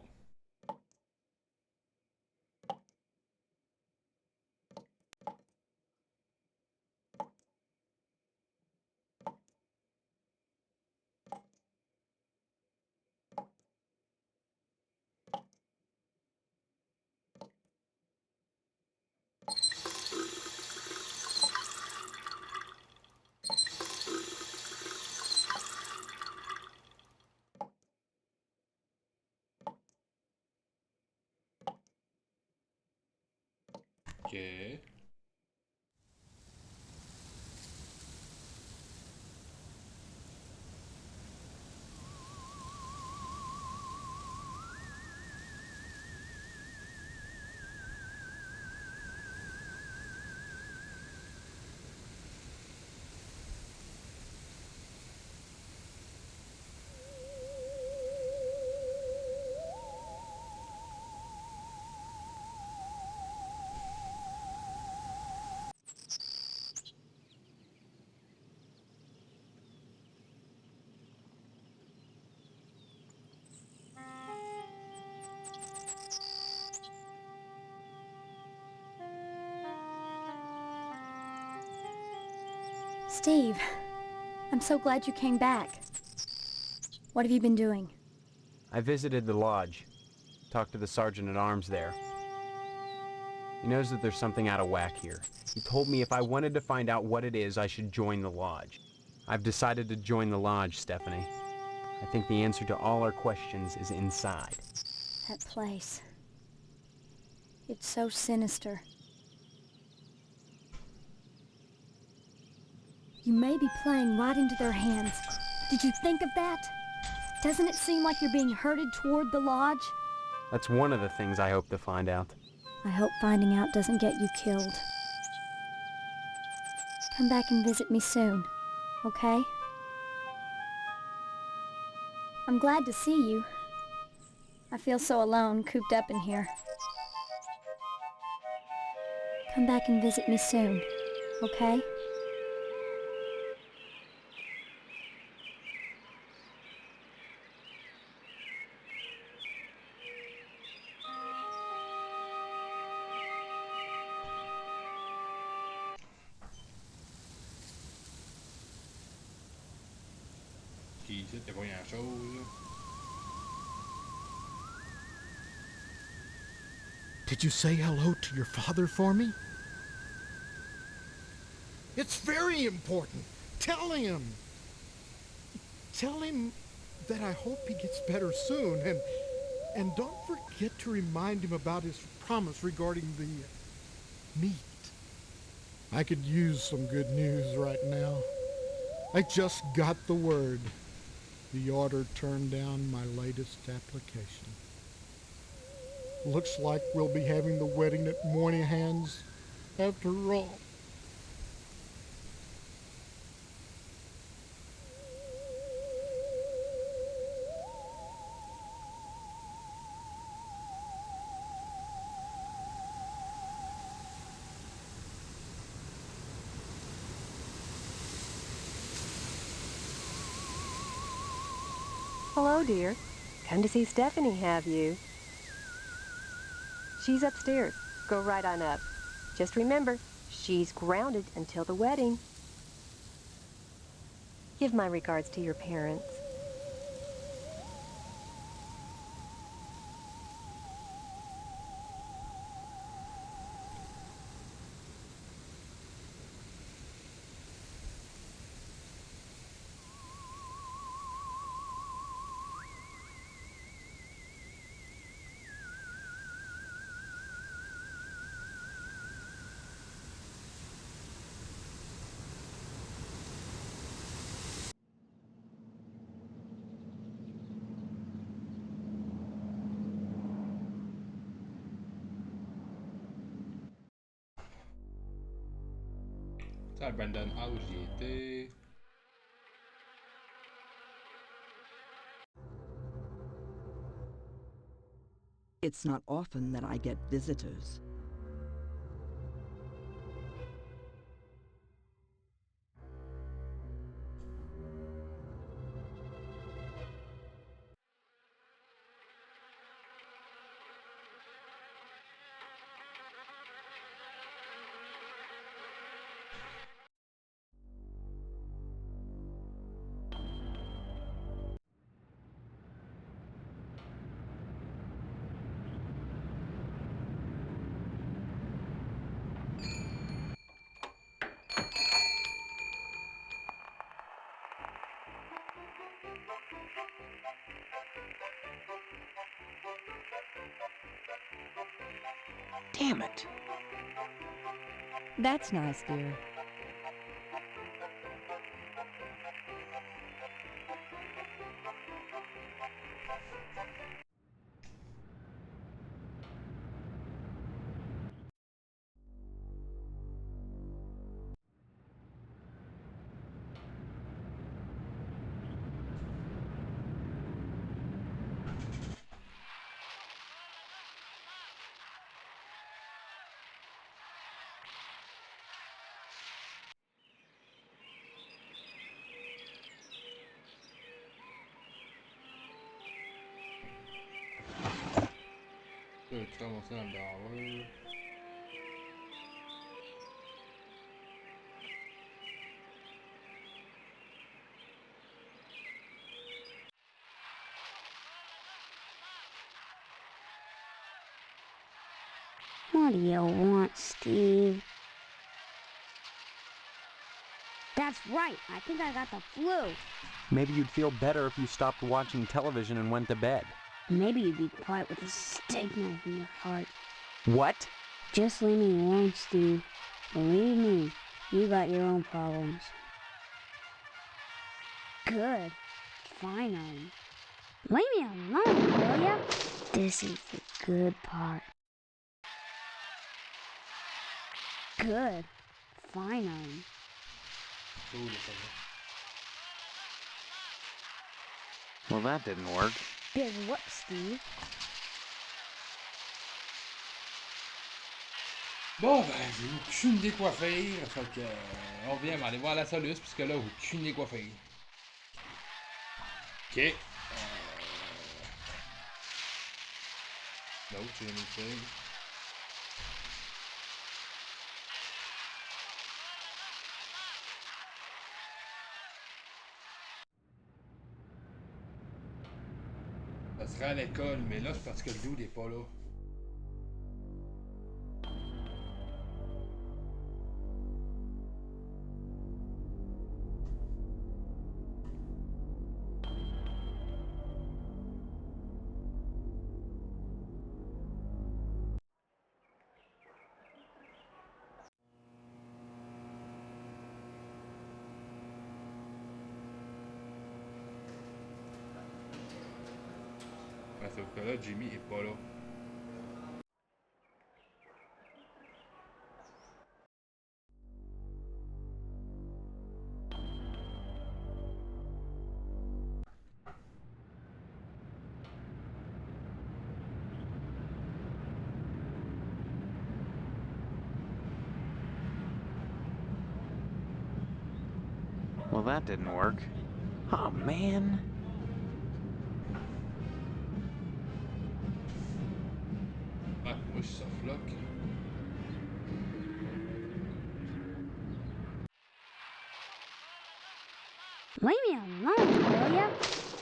Ok. Steve, I'm so glad you came back. What have you been doing? I visited the lodge. Talked to the sergeant-at-arms there. He knows that there's something out of whack here. He told me if I wanted to find out what it is, I should join the lodge. I've decided to join the lodge, Stephanie. I think the answer to all our questions is inside. That place. It's so sinister. You may be playing right into their hands. Did you think of that? Doesn't it seem like you're being herded toward the lodge? That's one of the things I hope to find out. I hope finding out doesn't get you killed. Come back and visit me soon, okay? I'm glad to see you. I feel so alone, cooped up in here. Come back and visit me soon, okay? Qui ici, t'as pas grand chose. Did you say hello to your father for me? It's very important. Tell him. Tell him that I hope he gets better soon, and don't forget to remind him about his promise regarding the meat. I could use some good news right now. I just got the word. The order turned down my latest application. Looks like we'll be having the wedding at Moynihan's after all. Hello, dear. Come to see Stephanie, have you? She's upstairs. Go right on up. Just remember, she's grounded until the wedding. Give my regards to your parents. Ça, Brandon House, j'y étais. It's not often that I get visitors. Damn it. That's nice, dear. Tu te ramasser dans le dehors. What do you want, Steve? That's right. I think I got the flu. Maybe you'd feel better if you stopped watching television and went to bed. Maybe you'd be quiet with a steak knife in your heart. What? Just leave me alone, Steve. Believe me, you got your own problems. Good. Finally. Leave me alone, will ya? This is the good part. Good. Finally. Well, that didn't work. Big whoop, Steve. Bon, ben, j'ai aucune décoiffure. Fait que, on vient aller voir la Solus, puisque là, aucune décoiffure. Ok. L'autre, j'ai mis ça. Ça serait à l'école, mais là, c'est parce que le dude n'est pas là. Sauf que là, Jimmy est pas là. Well, that didn't work. Oh, man. Ouais, moi je suis softlock. Leave me alone, will ya?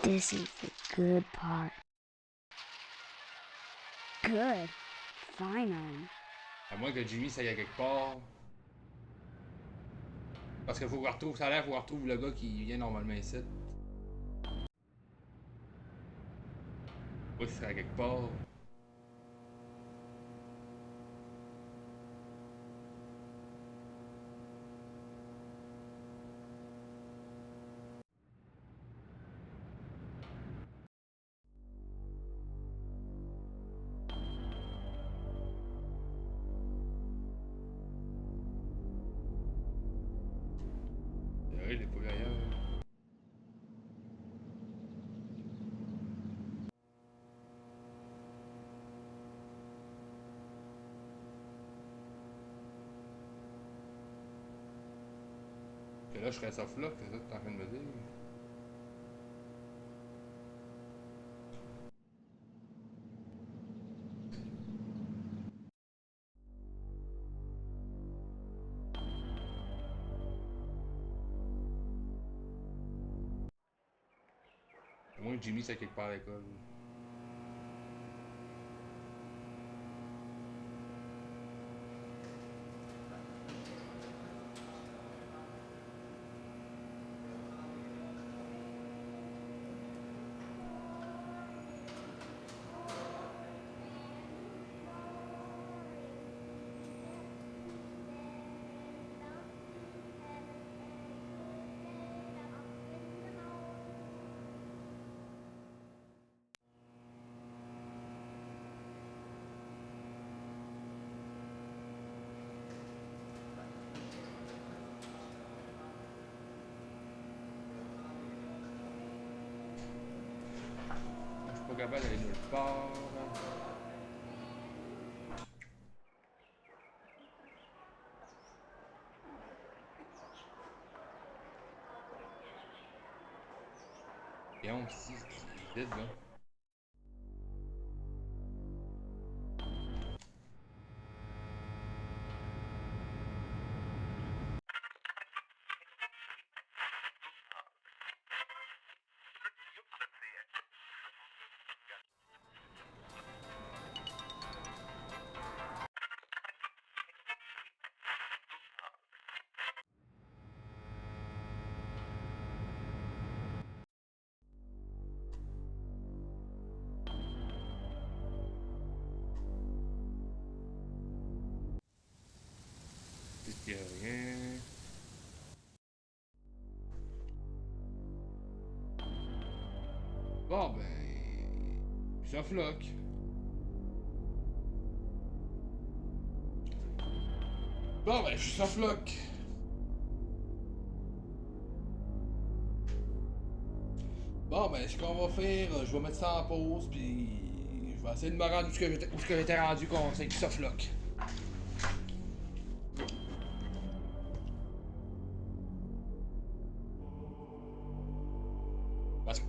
This is the good part. Good. Finally. À moins que Jimmy ça y a quelque part. Parce qu'il faut qu'on retrouve, ça a l'air, faut qu'on retrouve le gars qui vient normalement ici. Oui, c'est à quelque part. Il est pas vu ailleurs. Et là, je serais softlock, c'est ça que t'es en train de me dire? À moins que Jimmy c'est quelque part à l'école. Je suis pas capable d'aller nulle part. Et on si c'est vide là. Il y a rien. Bon ben... Softlock. Bon ben, je suis softlock. Bon ben, ce qu'on va faire, je vais mettre ça en pause, puis je vais essayer de me rendre où j'étais rendu quand c'est du softlock.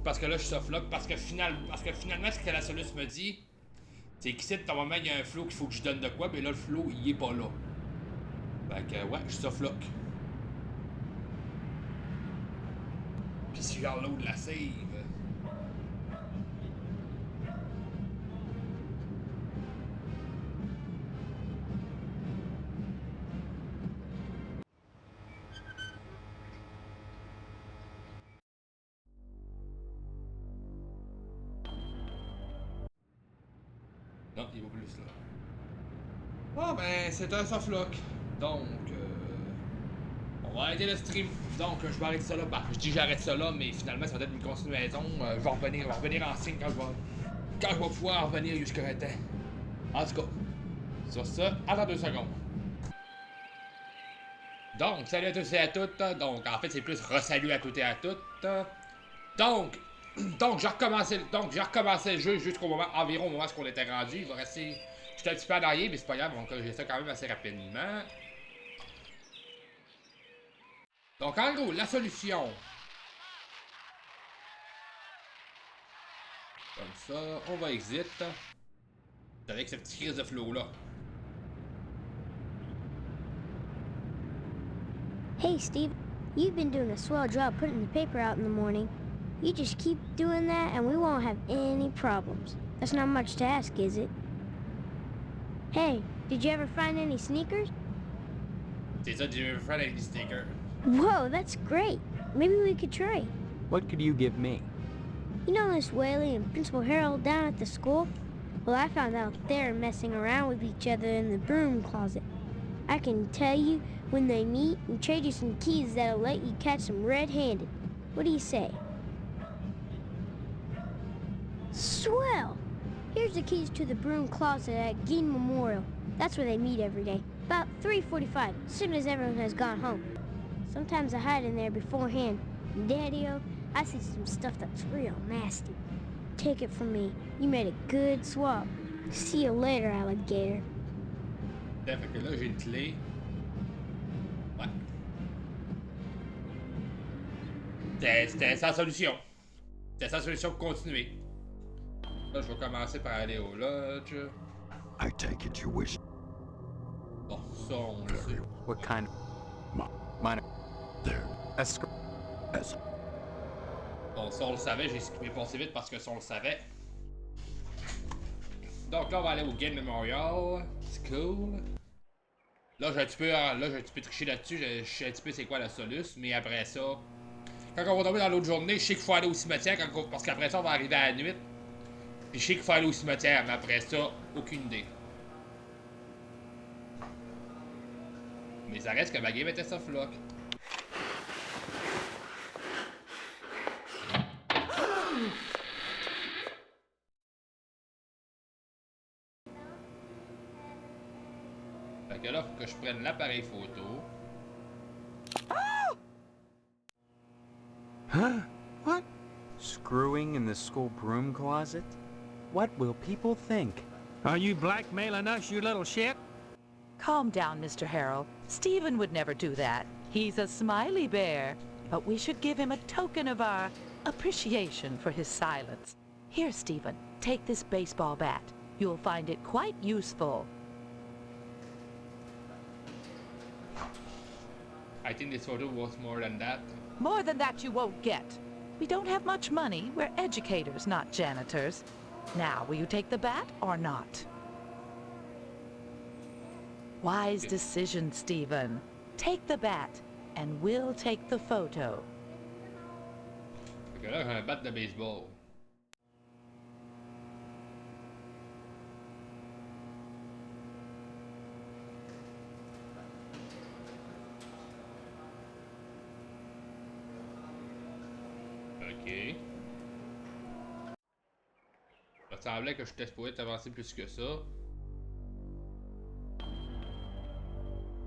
Parce que là, je suis softlock, parce que finalement, ce que la soluce me dit, c'est qu'ici, à un moment, il y a un flow qu'il faut que je donne de quoi, mais là, le flow, il est pas là. Fait que, ouais, je suis softlock. Puis si je regarde l'eau de la save... Non, il va plus là. Ah ben, c'est un softlock. Donc, on va arrêter le stream. Donc, je vais arrêter ça là. Bah, je dis j'arrête ça là, mais finalement, ça va être une continuation. Je vais revenir en signe quand je vais... quand je vais pouvoir revenir jusqu'à temps. En tout cas, sur ça, attends 2 secondes. Donc, salut à tous et à toutes. Donc, en fait, c'est plus re-salut à toutes et à toutes. Donc, j'ai recommencé le jeu jusqu'au moment, environ au moment où on était rendu. Il va rester. J'étais un petit peu en arrière, mais c'est pas grave, on corrige ça quand même assez rapidement. Donc, en gros, la solution. Comme ça, on va exit. Avec ce petit crise de flow là. Hey, Steve, you've been doing a swell job putting the paper out in the morning. You just keep doing that and we won't have any problems. That's not much to ask, is it? Hey, did you ever find any sneakers? C'est ça, did you ever find any sneakers? Whoa, that's great. Maybe we could trade. What could you give me? You know Miss Whaley and Principal Harold down at the school? Well, I found out they're messing around with each other in the broom closet. I can tell you when they meet and trade you some keys that'll let you catch them red-handed. What do you say? Swell! Here's the keys to the broom closet at Gein Memorial. That's where they meet every day. About 3:45, as soon as everyone has gone home. Sometimes I hide in there beforehand. And Daddy-o, I see some stuff that's real nasty. Take it from me. You made a good swap. See you later, alligator. Fait que là, j'ai une clé. Ouais. C'était sa solution. C'était sa solution pour continuer. Là, je vais commencer par aller au lodge. I take it you wish. Bon, ça, on le sait. What kind of... Mine... There. Bon, ça, on le savait. J'ai skippé passé vite parce que ça, on le savait. Donc là, on va aller au Gein Memorial. C'est cool. Là, j'ai un petit peu triché là-dessus. Je sais un petit peu c'est quoi la soluce. Mais après ça, quand on va tomber dans l'autre journée, je sais qu'il faut aller au cimetière. Parce qu'après ça, on va arriver à la nuit. Puis je sais qu'il faut aller au cimetière. Mais après ça, aucune idée. Mais ça reste que ma game était softlock. Fait que là, faut que je prenne l'appareil photo. Huh? What? Screwing in the school broom closet? What will people think? Are you blackmailing us, you little shit? Calm down, Mr. Harrell. Stephen would never do that. He's a smiley bear. But we should give him a token of our appreciation for his silence. Here, Stephen, take this baseball bat. You'll find it quite useful. I think this photo was more than that. More than that you won't get. We don't have much money. We're educators, not janitors. Now, will you take the bat or not? Wise decision, Stephen. Take the bat, and we'll take the photo. Fait que là, j'ai un bat de baseball. Ok. Ça semblait que j'étais supposé avancer plus que ça.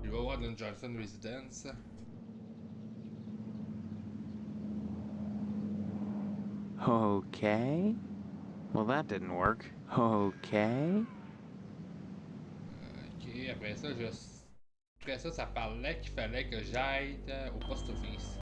Je vais voir dans Johnson Residence. Okay. Well, that didn't work. Okay. Ok, après ça, ça parlait qu'il fallait que j'aille au post office.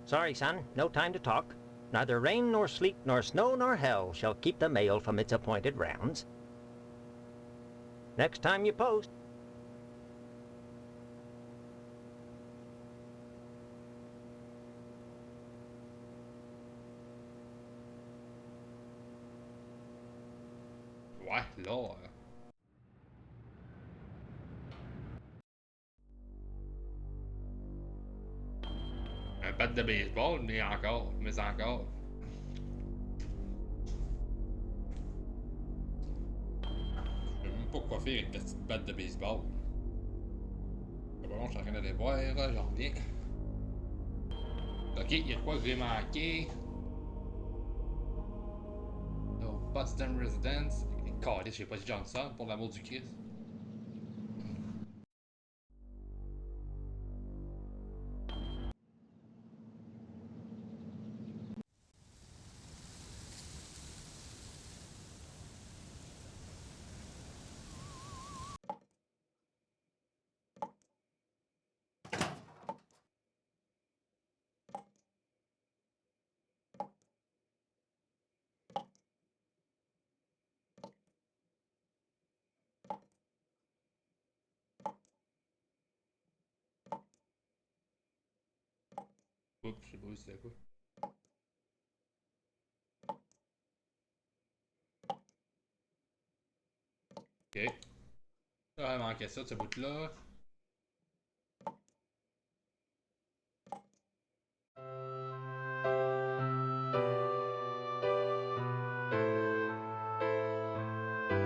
Sorry, son, no time to talk. Neither rain nor sleet nor snow nor hell shall keep the mail from its appointed rounds. Next time you post. Ouais, là. Un bat de baseball, mais encore. Mais encore. Je sais même pas quoi faire avec la petite batte de baseball. C'est bon, je suis en train d'aller voir, j'en reviens. Ok, il y a de quoi que j'ai manqué. Oh, Potsdam Residence. Calais, j'ai pas dit Johnson, pour l'amour du Christ. Oups, je sais pas où c'était quoi. Ok. Ah, il manquait ça de ce bout-là.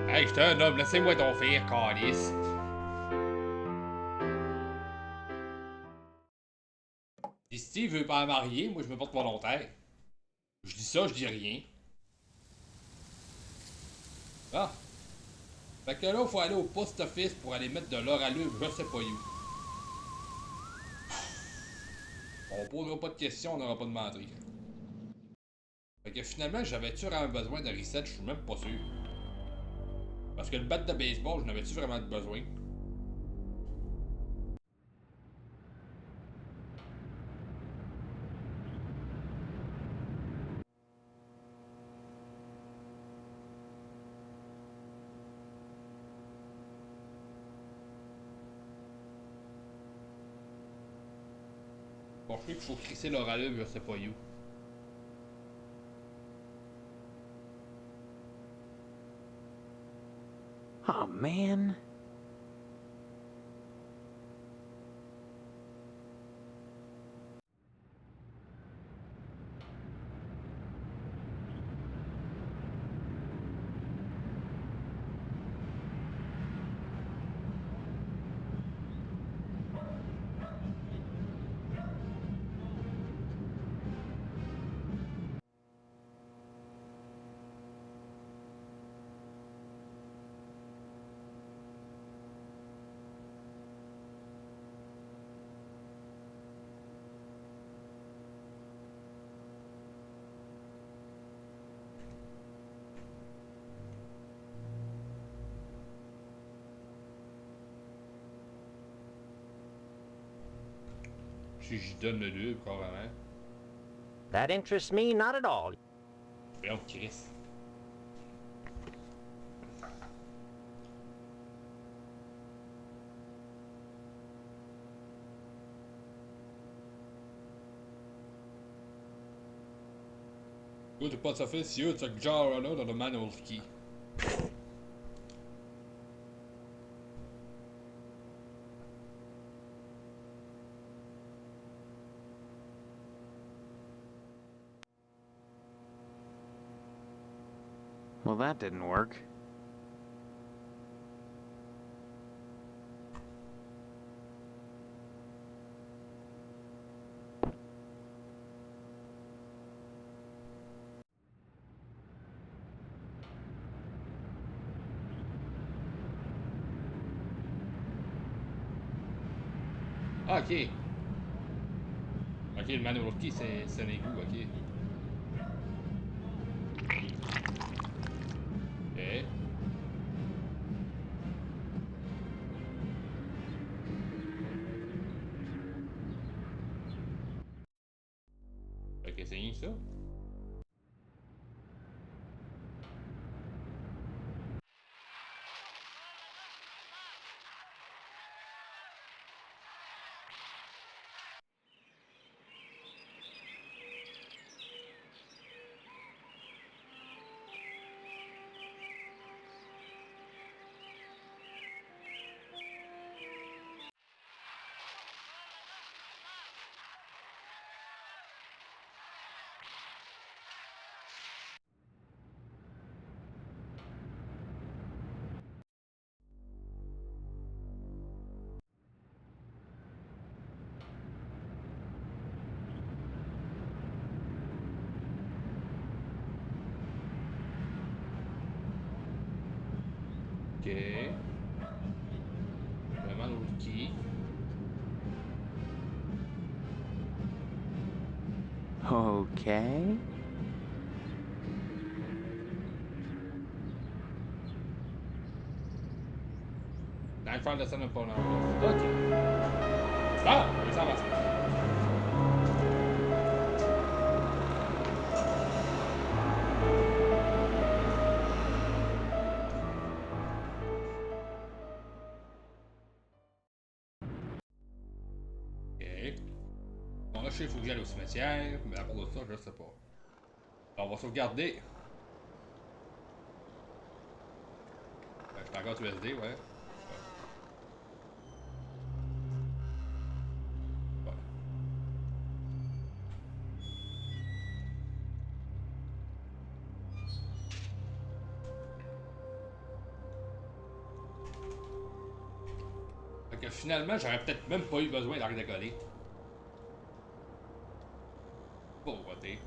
Hey, je suis un homme, laissez-moi donc faire, calice. Si Steve veut pas marier, moi je me porte volontaire. Je dis ça, je dis rien. Ah. Fait que là, faut aller au post office pour aller mettre de l'or à l'œuvre, je sais pas où. On posera pas de questions, on n'aura pas de menterie. Fait que finalement, j'avais-tu vraiment besoin de reset? Je suis même pas sûr. Parce que le bat de baseball, je n'avais-tu vraiment besoin? Bon, je sais qu'il faut crisser l'or à l'œuvre, je sais pas où. Oh man. Si j'y donne le 2, carrément. That interests me not at all. Merde, Chris. Go to post office, you took jar on out of the manual key. Well, that didn't work. Ah, ok. Ok, le manual key, c'est un égout, ok. Ok. Ok, c'est rien ça. Ok. Vraiment l'autre key. Okay. Dans le fond de ça, n'a pas l'envers. Ok. Ah! Ça va. Ok. Bon, là, je sais qu'il faut que j'aille au cimetière, mais à part de ça, je sais pas. On va sauvegarder. Je suis encore USD, ouais. Fait que finalement, j'aurais peut-être même pas eu besoin d'arrêter décoller. Pauvreté.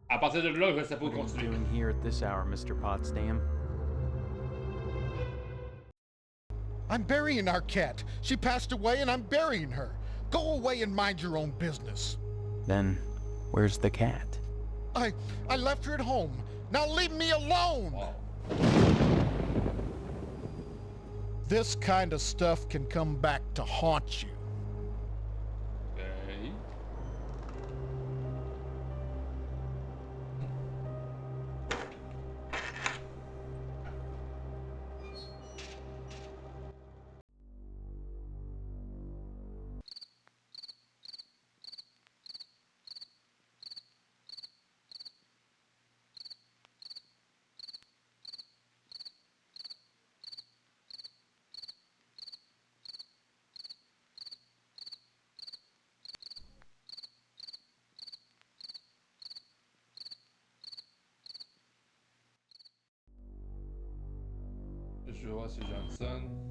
À partir de là, je sais pas où What are you continuer. doing here at this hour, Mr. Potsdam? I'm burying our cat. She passed away and I'm burying her. Go away and mind your own business. Then, where's the cat? I left her at home. Now leave me alone! Wow. This kind of stuff can come back to haunt you. Okay. Je vois si Johnson.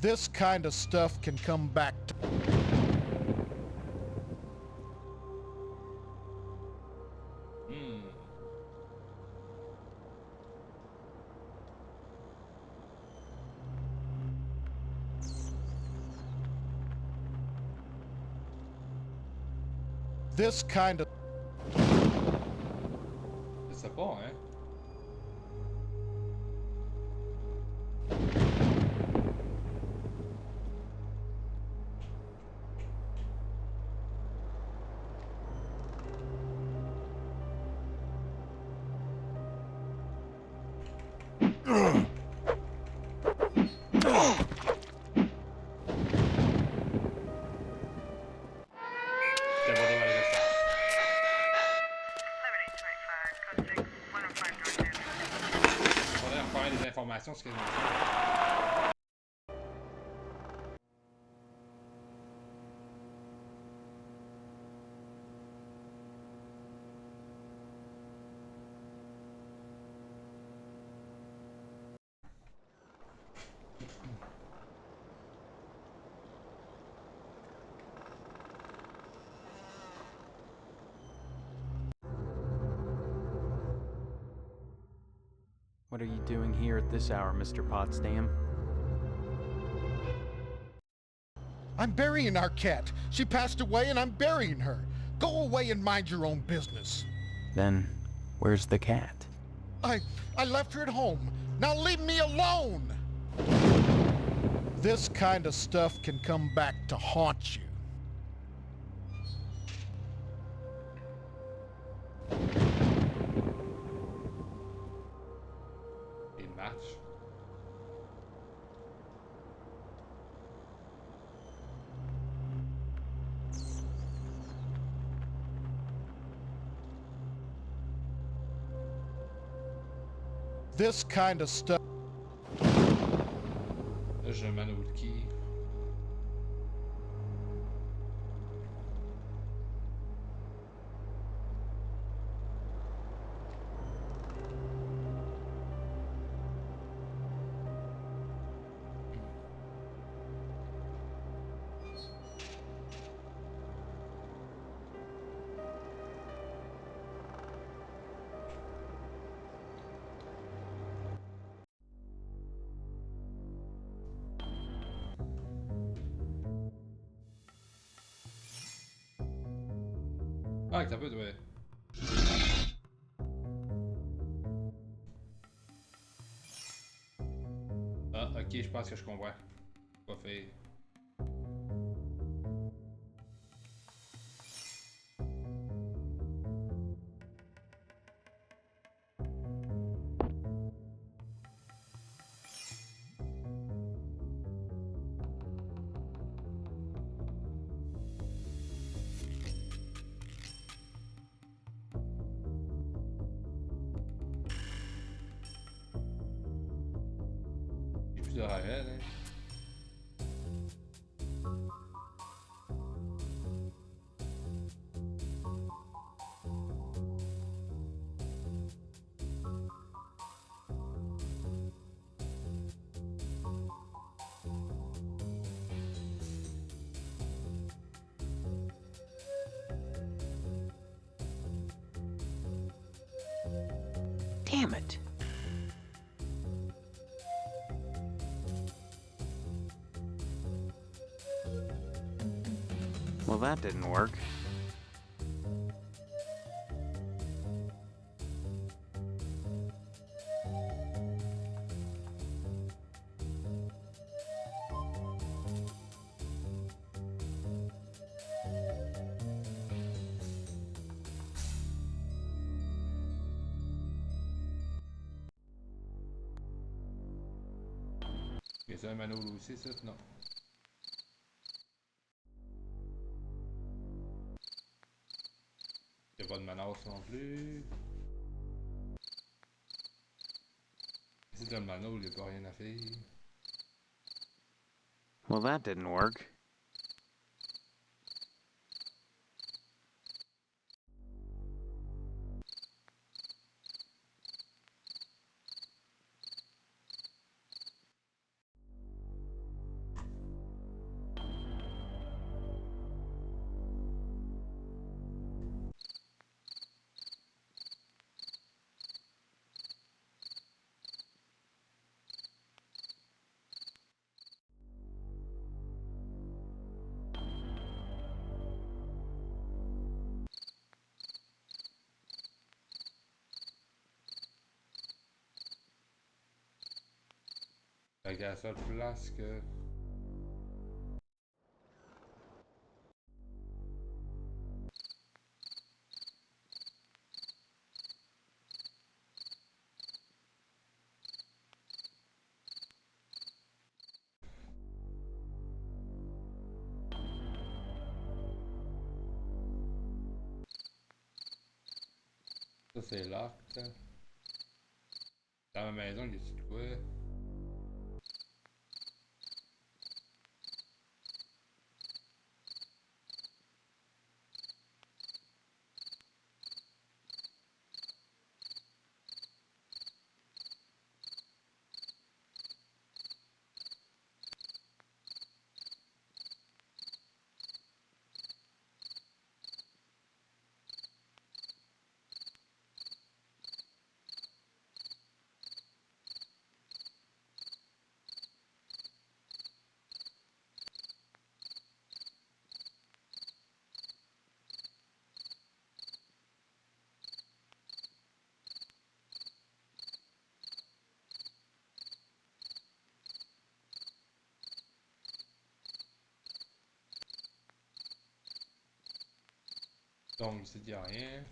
This kind of stuff can come back to... This kind of... Je sais pas, hein. Informations, ce que What are you doing here at this hour, Mr. Potsdam? I'm burying our cat. She passed away and I'm burying her. Go away and mind your own business. Then, where's the cat? I left her at home. Now leave me alone! This kind of stuff can come back to haunt you. match. this kind of stuff. Là, j'ai un manneau de key. Ah, t'as peu de... Ouais. Ah, ok, je pense que je comprends. Pas fait. J'ai plus de rappel, hein. Damn it. Well, that didn't work. Ok, c'est un manneau là aussi, ça? Non. Y'a pas de manoir non plus. Si t'as le manneau, y'a pas rien à faire. Well, that didn't work. Fait qu'à la seule place que... Ça c'est locked. Dans ma maison, il y a-tu de quoi? Donc, ici, il n'y a rien.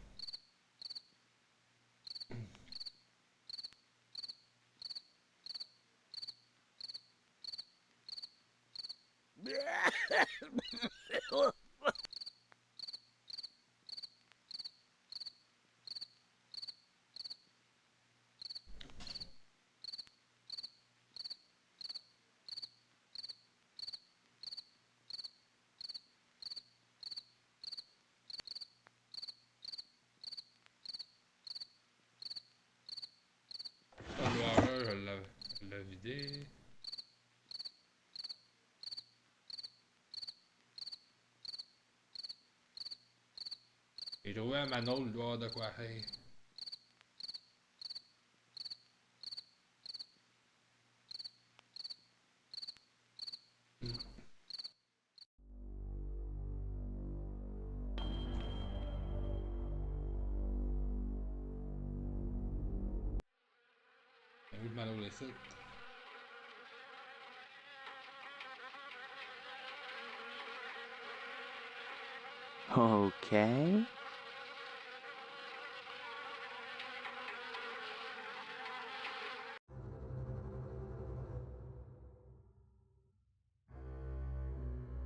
vider. J'ai trouvé un manole, il doit y avoir de quoi faire. Où le manole ici? Okay.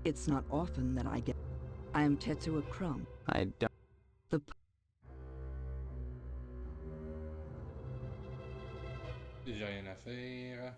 It's not often that I get... I am Tetsuo Crumb. I don't... The... J'ai rien à faire.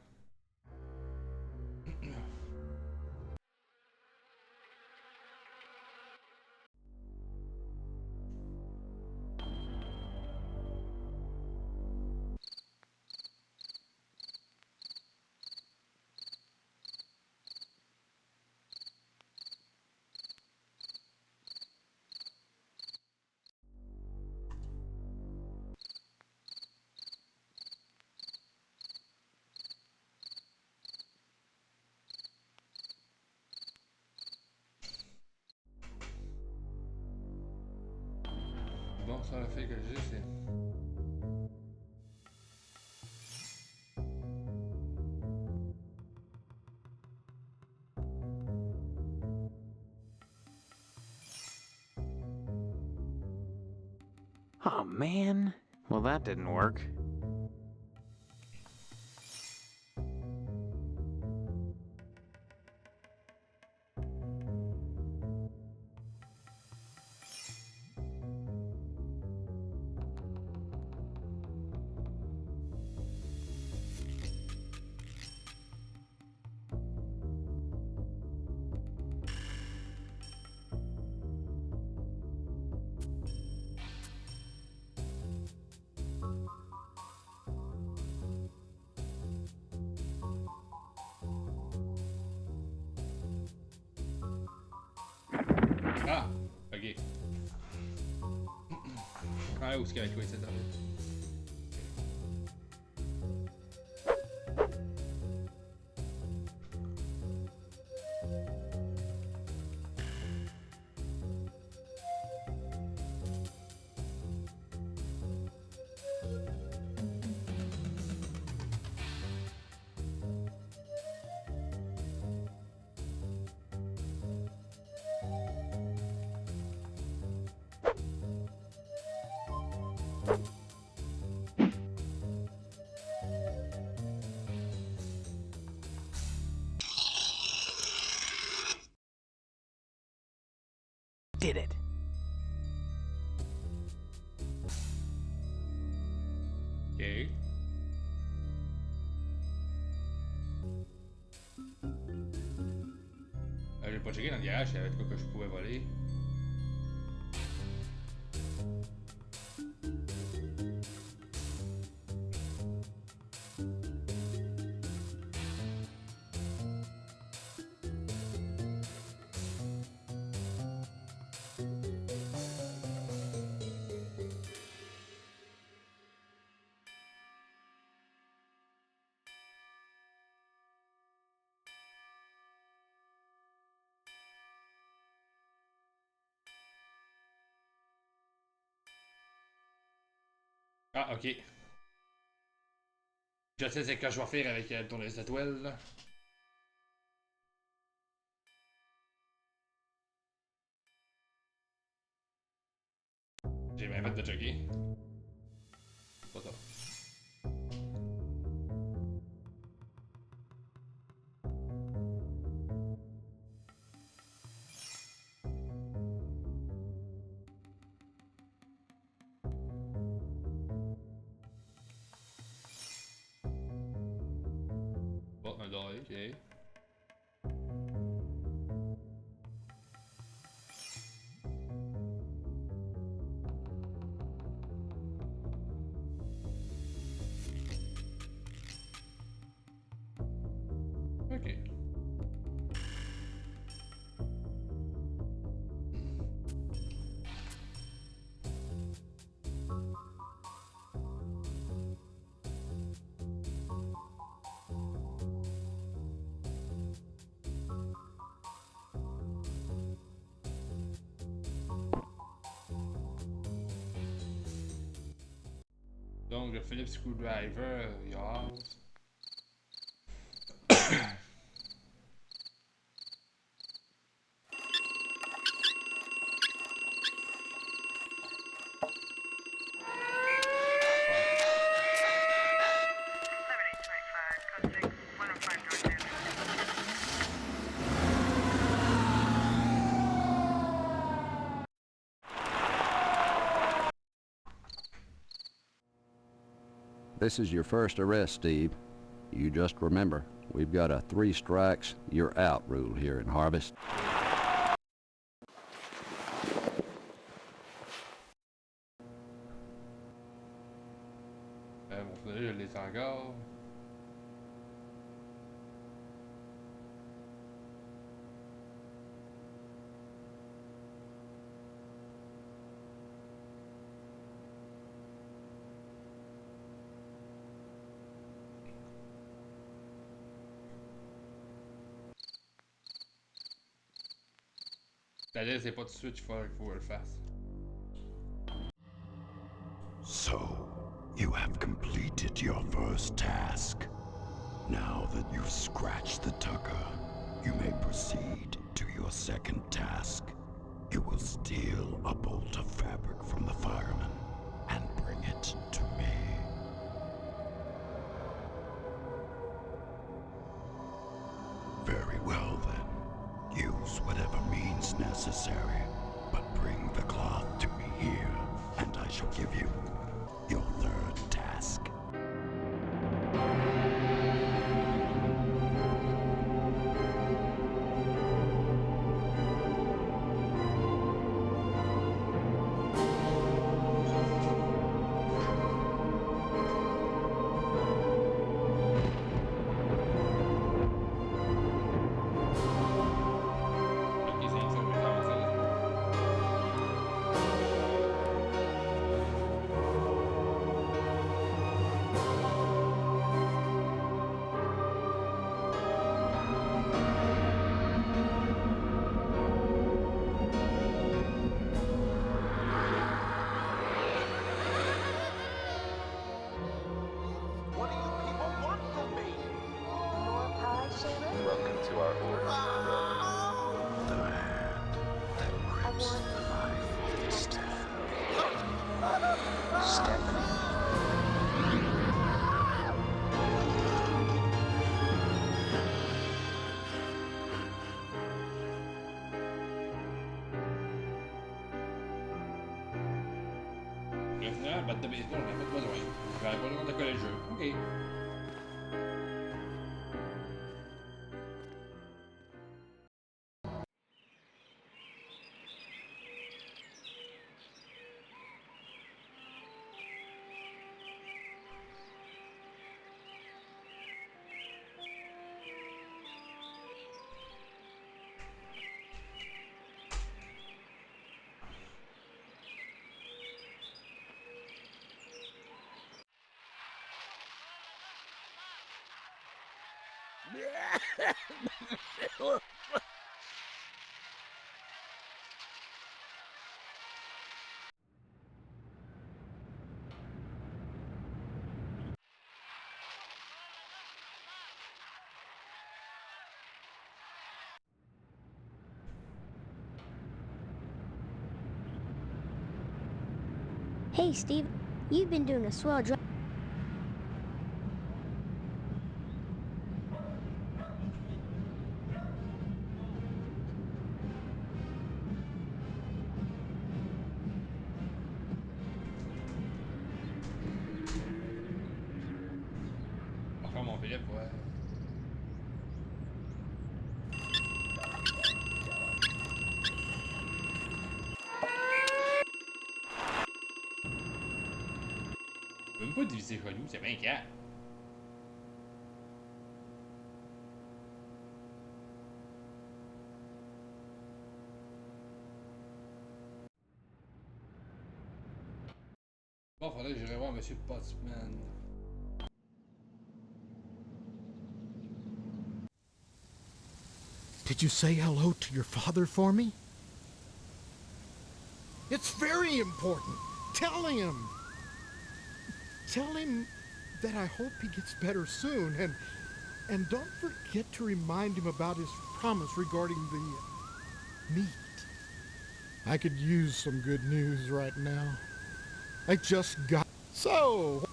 Bon, ça la fait que j'ai, c'est... Oh man. Well, that didn't work. Ah! Ok. Ah, où est-ce qu'il y a quoi ici, David? Did it. Ok. J'ai pas checké dans le garage, il y avait de quoi que je pouvais voler. Ah, ok. Je sais ce que je vais faire avec le tournevis d'étoiles, là. J'ai bien fait de checker. Pas ça. Bon, un doré, ok. Donc le Phillips Screwdriver, yes. This is your first arrest, Steve. You just remember, we've got a 3 strikes, you're out rule here in Harvest. Bon, là, je l'ai encore. C'est-à-dire, c'est pas tout de suite qu'il faut que je le fasse. So, you have completed your first task. Now that you've scratched the tucker, you may proceed to your second task. You will steal a bolt of fabric from the fireman and bring it to me. Very well then. Use whatever means necessary, but bring the cloth to me here, and I shall give you your third task. Welcome to our order. The hand that grips the life is Stephanie. Maintenant, batte de baseball, j'en ai pas besoin. J'avais pas besoin de coller le jeu. Ok. Hey, Steve, you've been doing a swell job. Encore mon Philippe, ouais. Même pas diviser chez nous, c'est 24. Bon, faudrait que j'irai voir Monsieur Pottsman. Did you say hello to your father for me? It's very important. Tell him. Tell him that I hope he gets better soon, and don't forget to remind him about his promise regarding the meat. I could use some good news right now. I just got... So...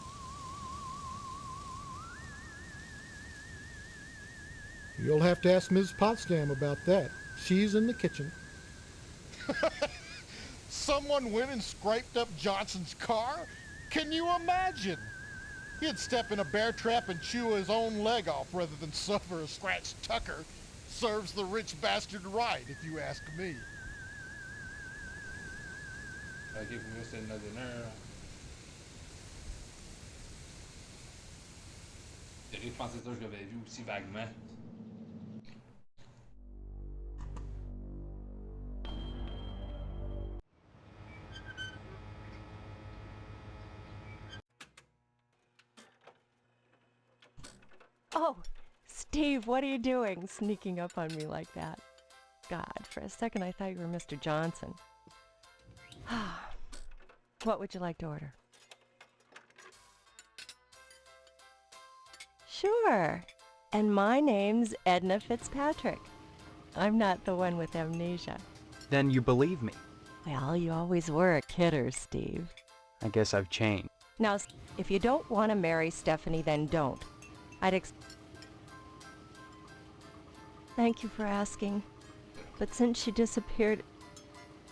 You'll have to ask Ms. Potsdam about that. She's in the kitchen. Someone went and scraped up Johnson's car? Can you imagine? He'd step in a bear trap and chew his own leg off rather than suffer a scratched tucker. Serves the rich bastard right, if you ask me. Ok, faut que c'est une heure. Je pensais ça, je l'avais vu aussi vaguement. Oh, Steve, what are you doing sneaking up on me like that? God, for a second I thought you were Mr. Johnson. What would you like to order? Sure. And my name's Edna Fitzpatrick. I'm not the one with amnesia. Then you believe me. Well, you always were a kidder, Steve. I guess I've changed. Now, if you don't want to marry Stephanie, then don't. Thank you for asking. But since she disappeared,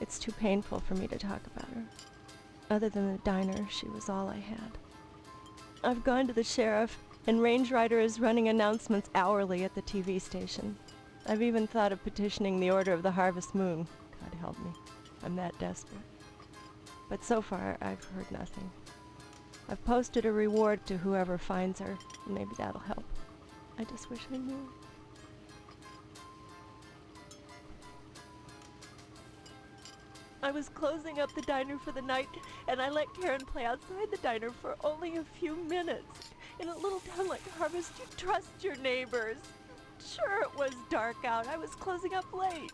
it's too painful for me to talk about her. Other than the diner, she was all I had. I've gone to the sheriff, and Range Rider is running announcements hourly at the TV station. I've even thought of petitioning the Order of the Harvest Moon. God help me. I'm that desperate. But so far, I've heard nothing. I've posted a reward to whoever finds her. Maybe that'll help. I just wish I knew. I was closing up the diner for the night, and I let Karen play outside the diner for only a few minutes. In a little town like Harvest, you trust your neighbors. Sure, it was dark out. I was closing up late.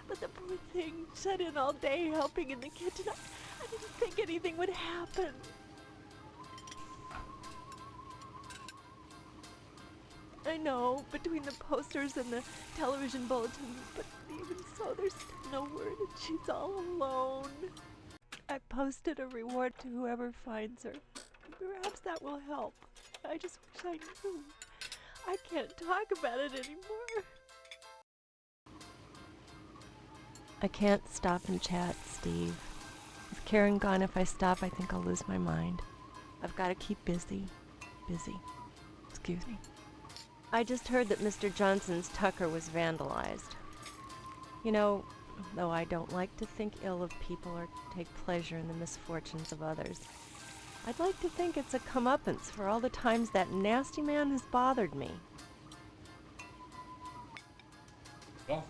But the poor thing sat in all day helping in the kitchen. I didn't think anything would happen. I know, between the posters and the television bulletins, but even so, there's still no word, and she's all alone. I posted a reward to whoever finds her. Perhaps that will help. I just wish I knew. I can't talk about it anymore. I can't stop and chat, Steve. With Karen gone, if I stop, I think I'll lose my mind. I've got to keep busy. Excuse me. I just heard that Mr. Johnson's Tucker was vandalized. You know, though I don't like to think ill of people or take pleasure in the misfortunes of others, I'd like to think it's a comeuppance for all the times that nasty man has bothered me. Bon,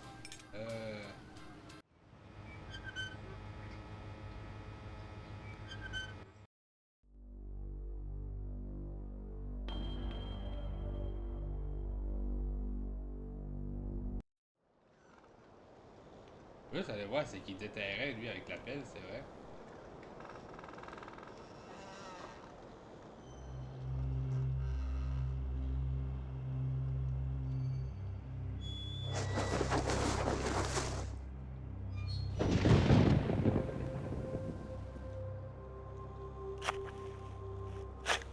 Là, ça allait voir, c'est qu'il déterrait, lui, avec la pelle, c'est vrai.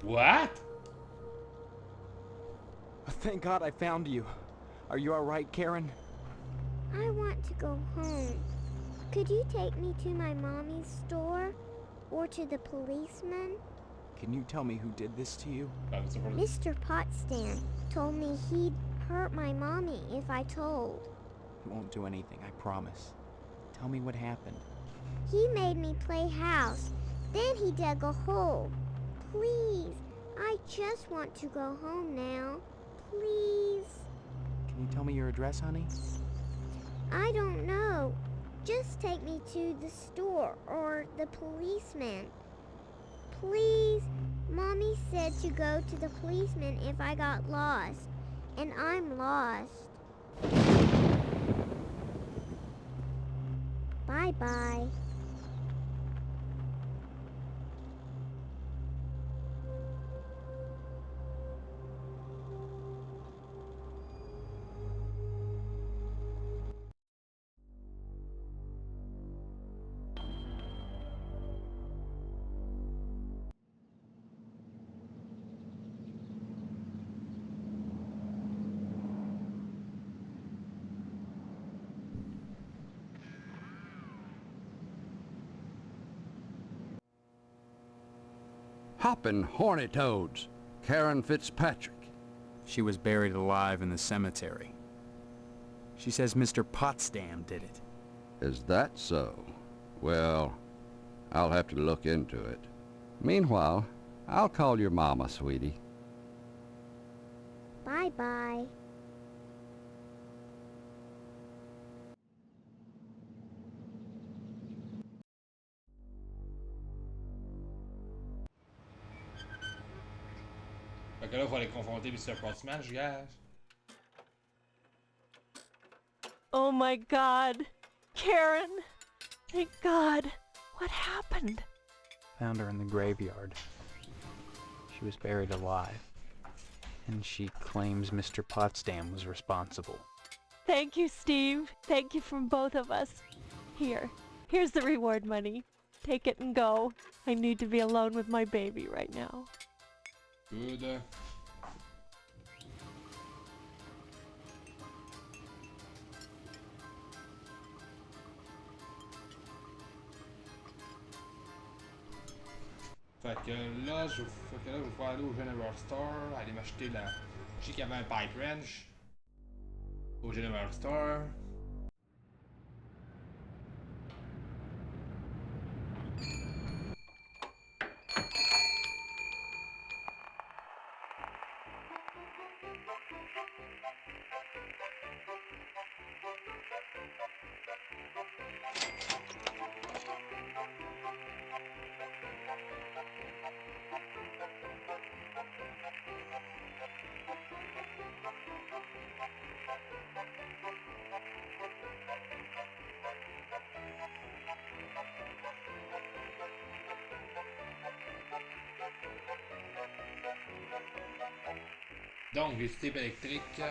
What? Thank God I found you. Are you alright, Karen? I want to go home. Could you take me to my mommy's store? Or to the policeman? Can you tell me who did this to you? Mr. Potsdam told me he'd hurt my mommy if I told. He won't do anything, I promise. Tell me what happened. He made me play house. Then he dug a hole. Please, I just want to go home now. Please. Can you tell me your address, honey? I don't know. Just take me to the store or the policeman. Please. Mommy said to go to the policeman if I got lost. And I'm lost. Bye-bye. Hoppin' horny toads. Karen Fitzpatrick. She was buried alive in the cemetery. She says Mr. Potsdam did it. Is that so? Well, I'll have to look into it. Meanwhile, I'll call your mama, sweetie. Bye-bye. Fait que là, il faut aller confronter Mr. Pottsman, je gage. Oh my God. Karen. Thank God. What happened? Found her in the graveyard. She was buried alive. And she claims Mr. Potsdam was responsible. Thank you, Steve. Thank you from both of us. Here's the reward money. Take it and go. I need to be alone with my baby right now. Good. Fait que là, je vais pouvoir aller au General Store, aller m'acheter la... Je sais qu'il y avait un pipe wrench au General Store. Donc, les types électriques.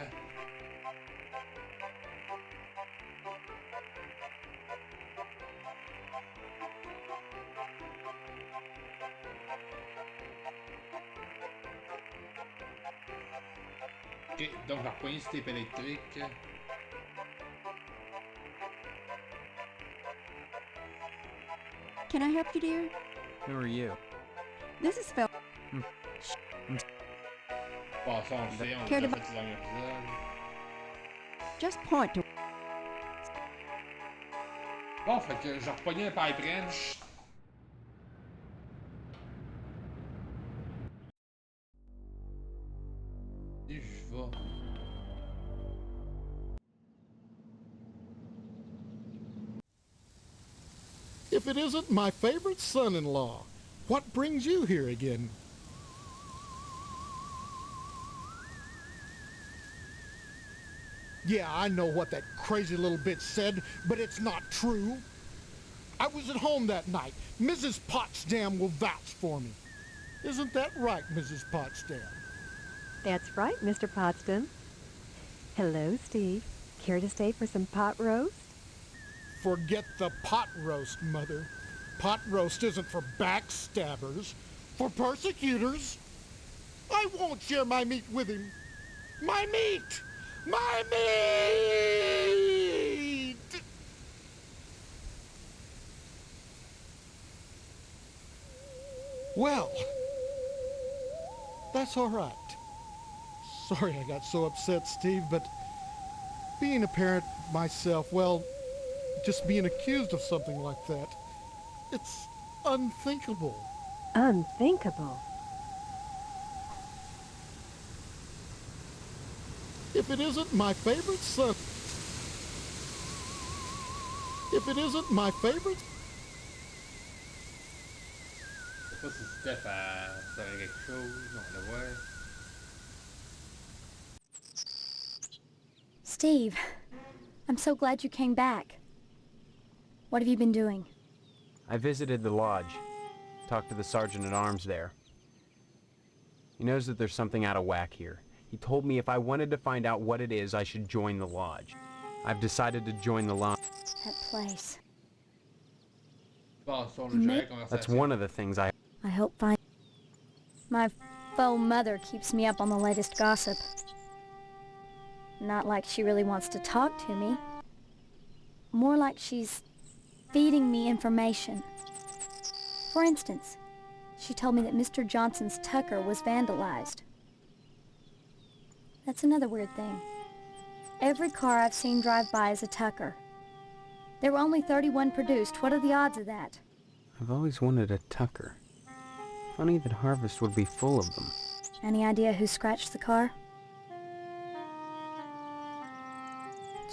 Ok, donc je vais repoigner ce tape électrique. Can I help you, dear? Who are you? This is Phil. Passons, on le fait, on l'a Care déjà to- fait dans l'épisode. Just point to... Bon, fait que j'ai repogné un pipe wrench. Et je vais. If it isn't my favorite son-in-law, what brings you here again? Yeah, I know what that crazy little bitch said, but it's not true. I was at home that night. Mrs. Potsdam will vouch for me. Isn't that right, Mrs. Potsdam? That's right, Mr. Potsdam. Hello, Steve. Care to stay for some pot roast? Forget the pot roast, Mother. Pot roast isn't for backstabbers, for persecutors. I won't share my meat with him. My meat! My meat! Well, that's all right. Sorry I got so upset, Steve, but being a parent myself, well, just being accused of something like that, it's unthinkable. Unthinkable. If it isn't my favorite son... If it isn't my favorite... Je sais pas si Steph saurait quelque chose, on va voir. Steve, I'm so glad you came back. What have you been doing? I visited the lodge. Talked to the sergeant-at-arms there. He knows that there's something out of whack here. He told me if I wanted to find out what it is, I should join the lodge. I've decided to join the lodge. That place. That's one of the things I hope find... My faux mother keeps me up on the latest gossip. Not like she really wants to talk to me. More like she's feeding me information. For instance, She told me that Mr. Johnson's Tucker was vandalized. That's another weird thing. Every car I've seen drive by is a Tucker. There were only 31 produced. What are the odds of that? I've always wanted a Tucker. Funny that Harvest would be full of them. Any idea who scratched the car?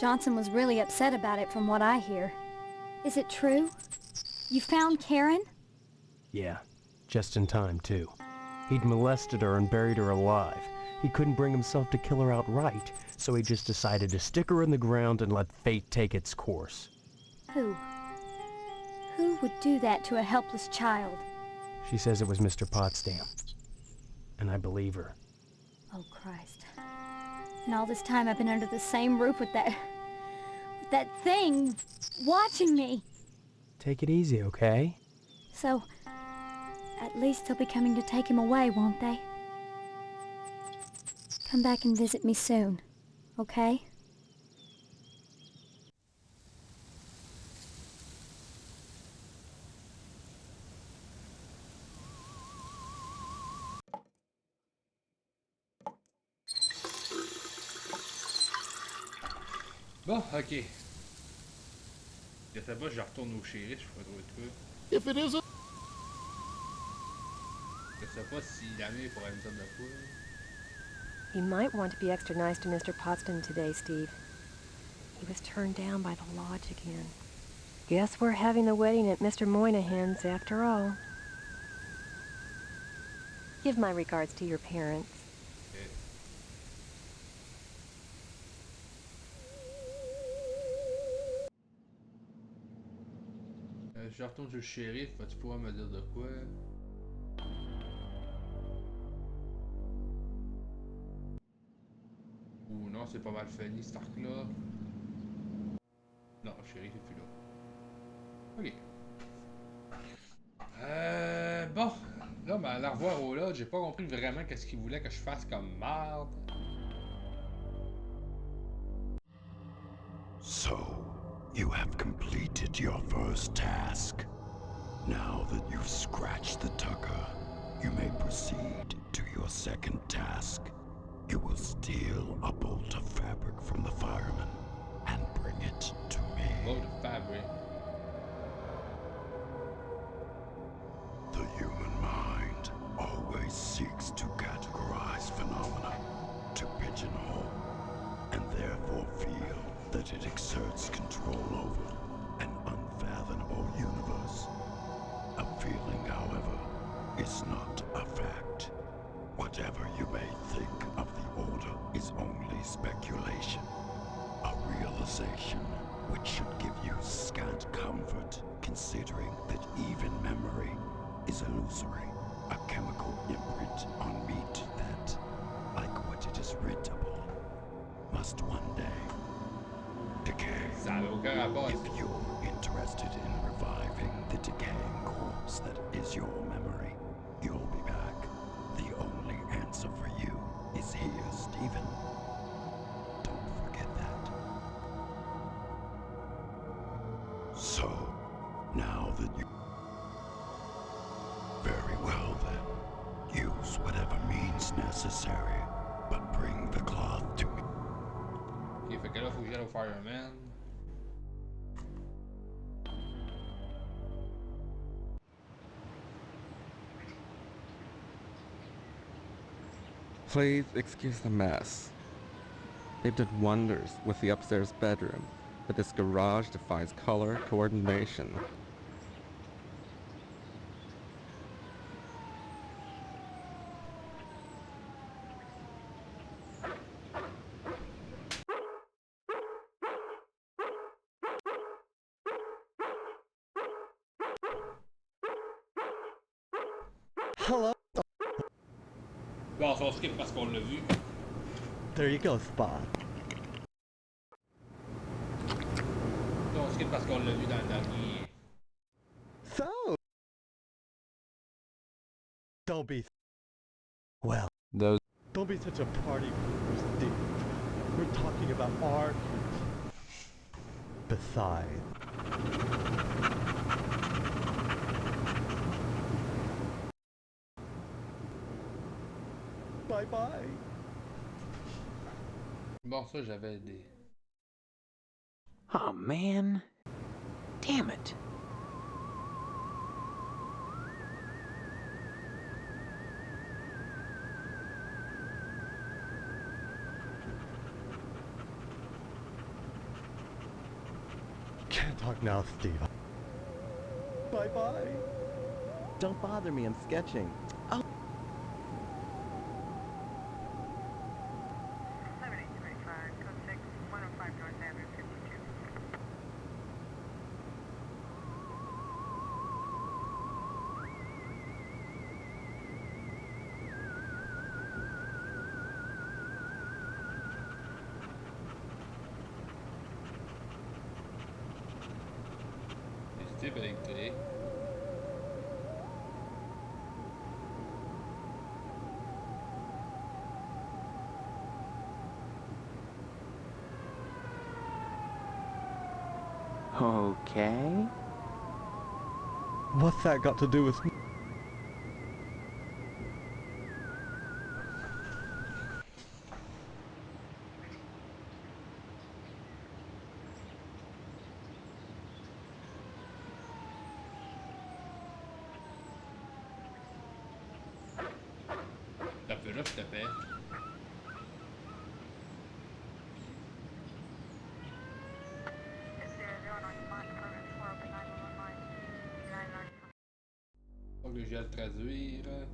Johnson was really upset about it from what I hear. Is it true? You found Karen? Yeah, just in time, too. He'd molested her and buried her alive. He couldn't bring himself to kill her outright, so he just decided to stick her in the ground and let fate take its course. Who? Who would do that to a helpless child? She says it was Mr. Potsdam. And I believe her. Oh, Christ. And all this time I've been under the same roof with that thing watching me. Take it easy, okay? So, at least they'll be coming to take him away, won't they? Come back and visit me soon, okay? Bon, ok. Je sais pas, je retourne au shérif, je pourrais trouver de quoi. If it isn't... Je sais pas si l'année pourrait me dire de quoi. You might want to be extra nice to Mr. Potsdam today, Steve. He was turned down by the lodge again. Guess we're having the wedding at Mr. Moynihan's after all. Give my regards to your parents. Okay. Je retourne chez le shérif, vas-tu pouvoir me dire de quoi? Ou non, c'est pas mal fini cet arc-là. Non, le shérif est plus là. Ok. Bon. Là, ben, à la revoir au lodge, j'ai pas compris vraiment qu'est-ce qu'il voulait que je fasse comme merde. So, you have completed your first task. Now that you've scratched the Tucker, you may proceed to your second task. You will steal a bolt of fabric from the fireman and bring it to me. Bolt of fabric. The human mind always seeks to categorize phenomena, to pigeonhole, and therefore feel that it exerts control over an unfathomable universe. A feeling, however, is not a fact. Whatever you may think of the Order is only speculation, a realization which should give you scant comfort, considering that even memory is illusory, a chemical imprint on meat that, like what it is writ upon, must one day decay. If you're interested in reviving the decaying corpse that is your memory, you'll be back. The only answer for you is here, Stephen. Don't forget that. So, now that you... Very well then. Use whatever means necessary, but bring the cloth to me. Ok, fait que là, faut que j'aille au fireman. Please excuse the mess. They've done wonders with the upstairs bedroom, but this garage defies color coordination. Hello. Bon, on skip parce qu'on l'a vu. There you go, Spot. On skip parce qu'on l'a vu dans le dernier. So, don't be. Well, those. Don't be such a party pooper, Steve. We're talking about our future. Besides. Bye bye. Bon, ça, j'avais des... Oh man. Damn it. Can't talk now, Steve. Bye bye. Don't bother me, I'm sketching. Oh. Steve électrique. Okay. What's that got to do with me? T'as peu là, je te paie. Faut que j'ai à le traduire.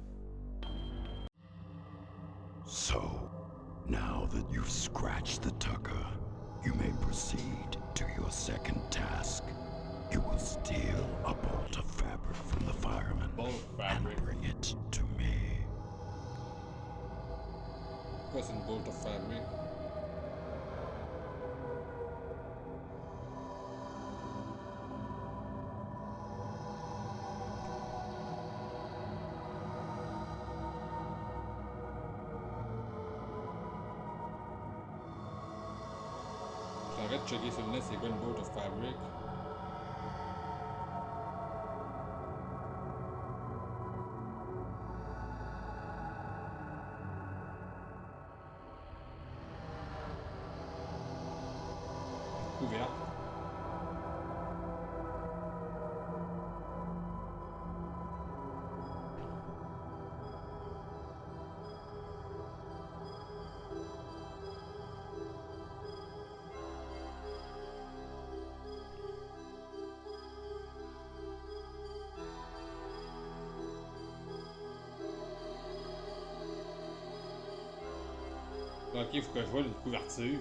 So, now that you've scratched the tucker, you may proceed to your second task. You will steal a bolt of fabric from the fireman and bring it to me. Quoi, c'est une bolt of fabric? J'arrête de checker sur le net c'est quoi une bolt of fabric. Ouvert. Ok, il faut que je voie une couverture.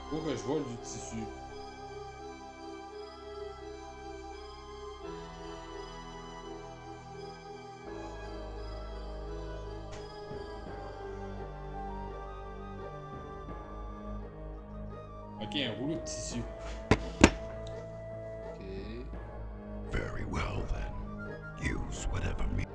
Faut que je vois du tissu. Ok, un rouleau de tissu. Ok. Very well then. Use whatever me.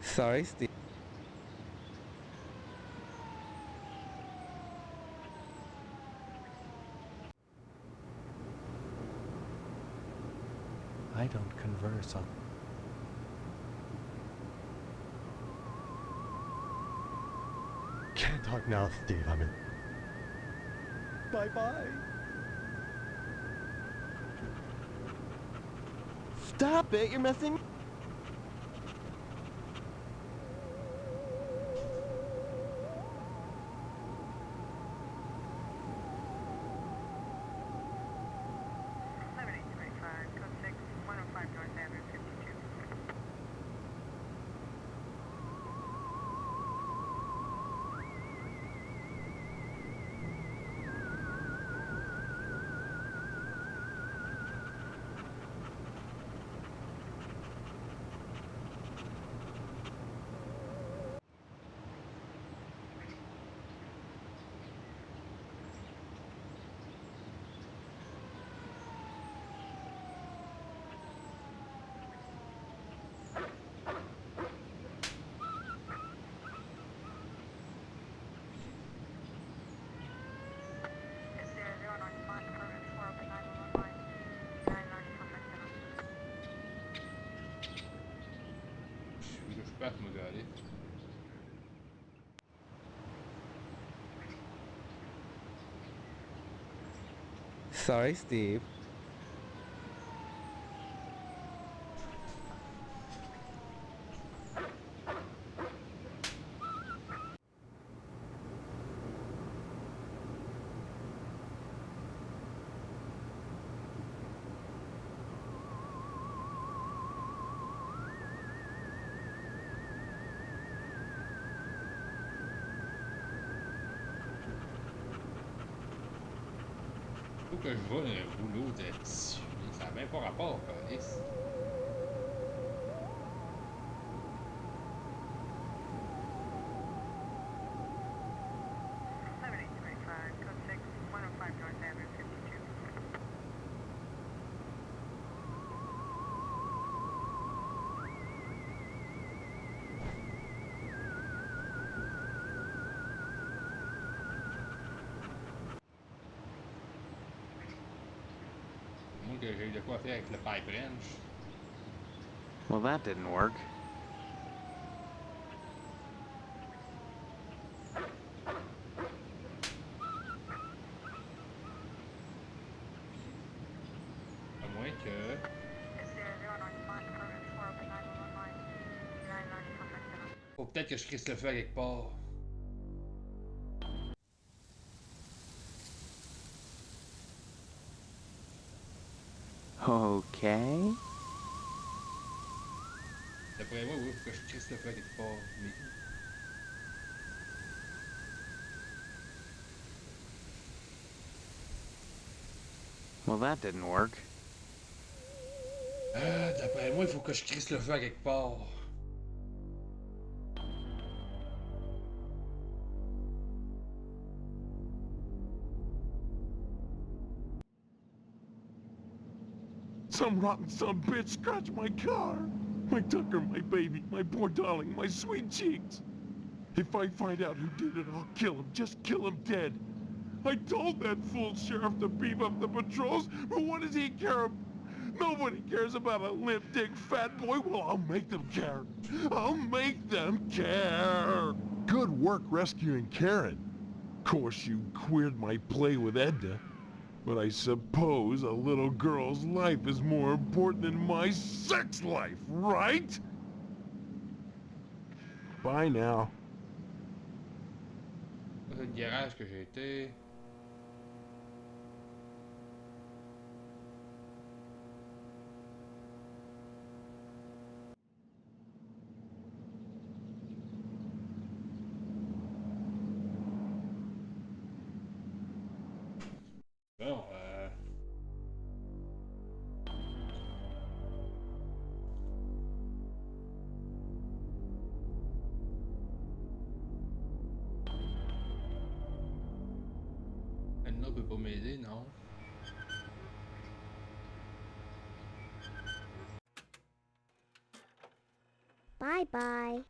Sorry, Steve. I don't converse on... Can't talk now, Steve. I'm in. Bye bye. Stop it, you're messing... Sorry, Steve. Faut que je vole un rouleau de tissu. Ça n'a même pas rapport, police. Moi que j'ai eu de quoi faire avec le pipe wrench. Well, that didn't work. À moins que... Faut peut-être que je crisse le feu à quelque part. Okay. D'après moi, oui, faut que je crisse le feu à quelque part. Mais... Well, that didn't work. D'après moi, il faut que je crisse le feu à quelque part. Some rotten son bitch scratched my car. My Tucker, my baby, my poor darling, my sweet cheeks. If I find out who did it, I'll kill him. Just kill him dead. I told that fool sheriff to beef up the patrols, but what does he care? Nobody cares about a limp dick fat boy. Well, I'll make them care. I'll make them care. Good work rescuing Karen. Of course, you queered my play with Edna. But I suppose a little girl's life is more important than my sex life, right? Bye now. C'est le garage que j'ai été. Bon, Anna peut pas m'aider, non? Bye-bye.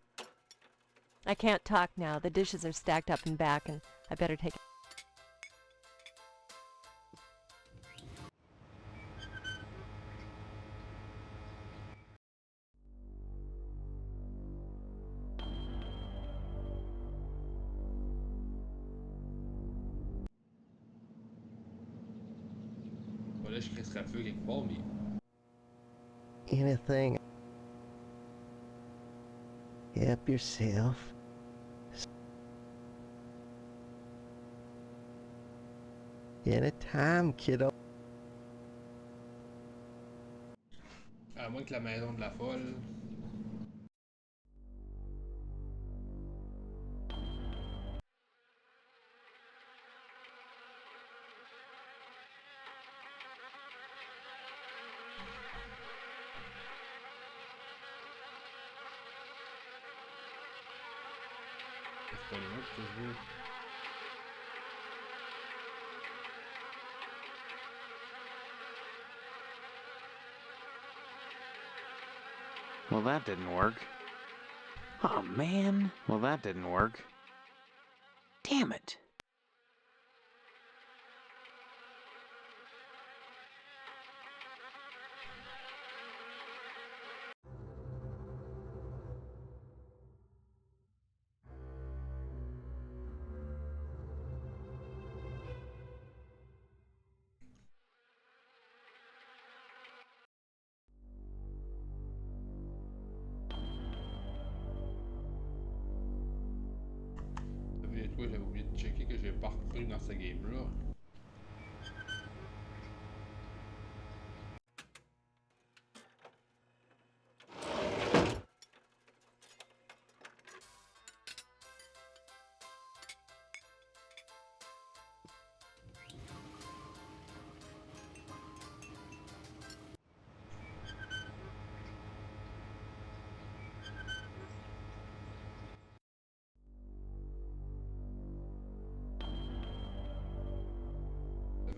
I can't talk now. The dishes are stacked up and back, and I better take... Bon, là, je crisserai le feu quelque part, mais... Anything. Help yourself. Anytime, kiddo. À moins que la maison de la folle... C'est pas les mots que je veux. Well, that didn't work. Oh, man. Well, that didn't work. Damn it. quoi, j'avais oublié de checker que j'ai pas repris dans ce game-là.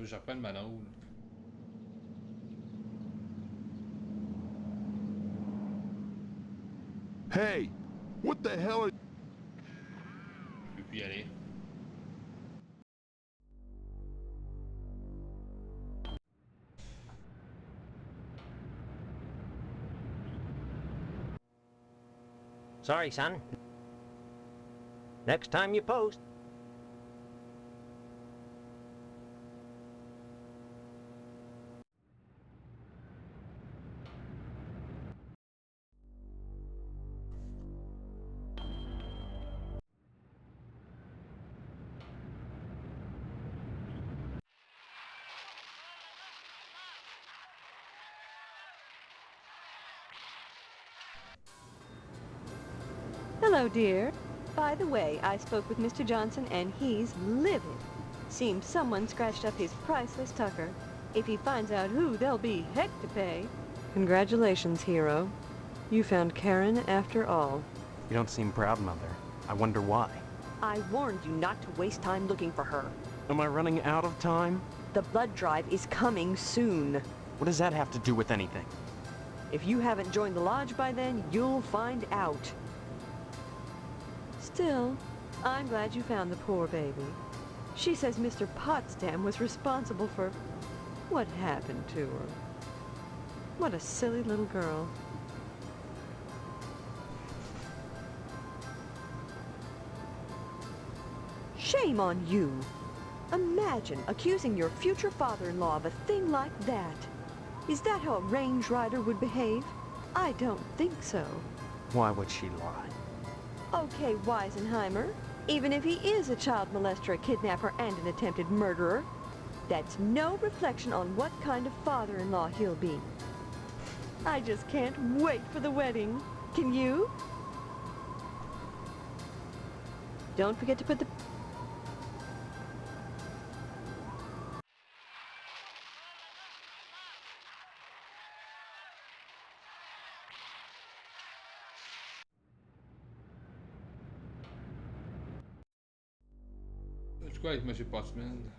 J'appelle Manol. Hey, what the hell are... Je peux plus y aller. Sorry, son. Next time you post. Hello, dear. By the way, I spoke with Mr. Johnson and he's livid. Seems someone scratched up his priceless Tucker. If he finds out who, there'll be heck to pay. Congratulations, hero. You found Karen after all. You don't seem proud, Mother. I wonder why. I warned you not to waste time looking for her. Am I running out of time? The blood drive is coming soon. What does that have to do with anything? If you haven't joined the lodge by then, you'll find out. Still, I'm glad you found the poor baby. She says Mr. Potsdam was responsible for what happened to her. What a silly little girl. Shame on you. Imagine accusing your future father-in-law of a thing like that. Is that how a range rider would behave? I don't think so. Why would she lie? Okay, Weisenheimer. Even if he is a child molester, a kidnapper, and an attempted murderer, that's no reflection on what kind of father-in-law he'll be. I just can't wait for the wedding. Can you? Don't forget to put the... C'est quoi avec M. Pottsman?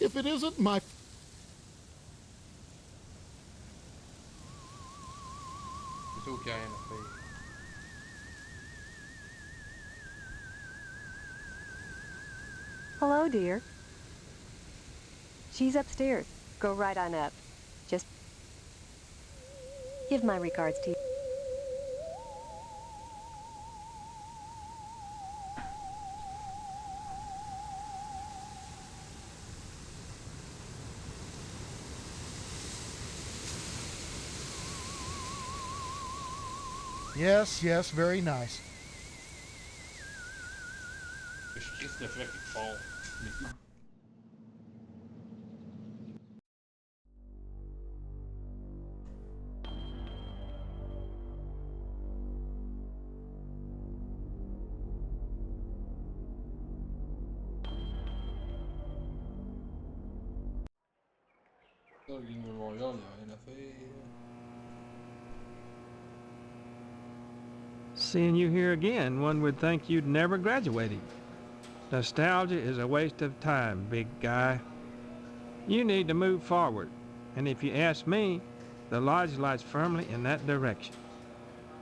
If it isn't my... C'est ça qui a rien à faire. Hello, dear. She's upstairs. Go right on up. Just give my regards to you. Yes, yes, very nice. Je crisse le feu quelque fort. Ça, le Game Memorial, il y a rien à faire. Seeing you here again, one would think you'd never graduated. Nostalgia is a waste of time, big guy. You need to move forward, and if you ask me, the lodge lies firmly in that direction.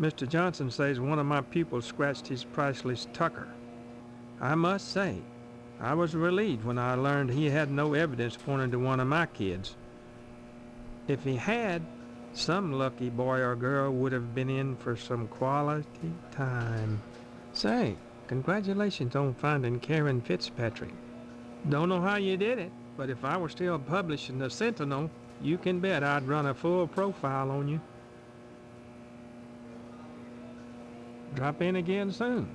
Mr. Johnson says one of my pupils scratched his priceless Tucker. I must say, I was relieved when I learned he had no evidence pointing to one of my kids. If he had, some lucky boy or girl would have been in for some quality time. Say, congratulations on finding Karen Fitzpatrick. Don't know how you did it, but if I were still publishing the Sentinel, you can bet I'd run a full profile on you. Drop in again soon.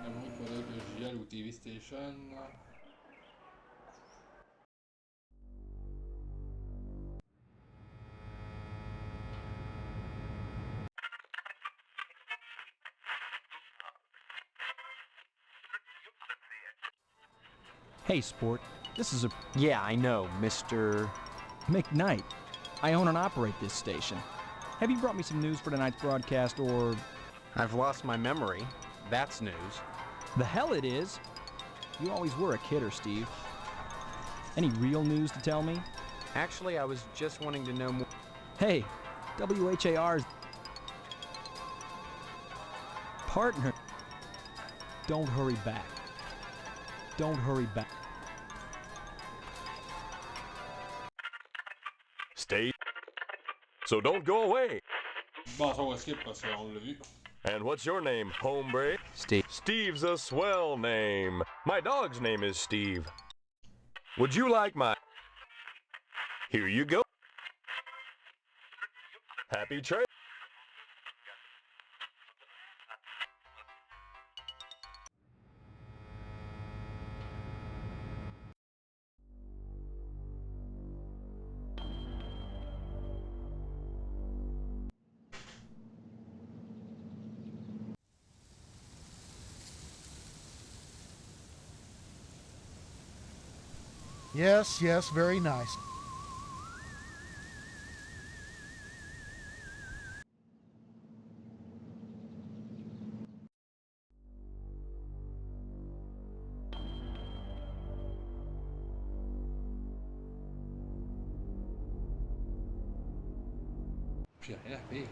À moins qu'il faudrait que j'y aille au TV Station. Hey, sport. This is a... Yeah, I know, Mr. McKnight. I own and operate this station. Have you brought me some news for tonight's broadcast, or... I've lost my memory. That's news. The hell it is! You always were a kidder, Steve. Any real news to tell me? Actually, I was just wanting to know more. Hey, WHAR's... partner. Don't hurry back. Don't hurry back. Stay. So don't go away. Bon, ça va skip parce qu'on l'a vu. And what's your name, hombre? Steve. Steve's a swell name. My dog's name is Steve. Would you like my... Here you go. Happy trail. Yes, yes, very nice. J'ai rien à faire.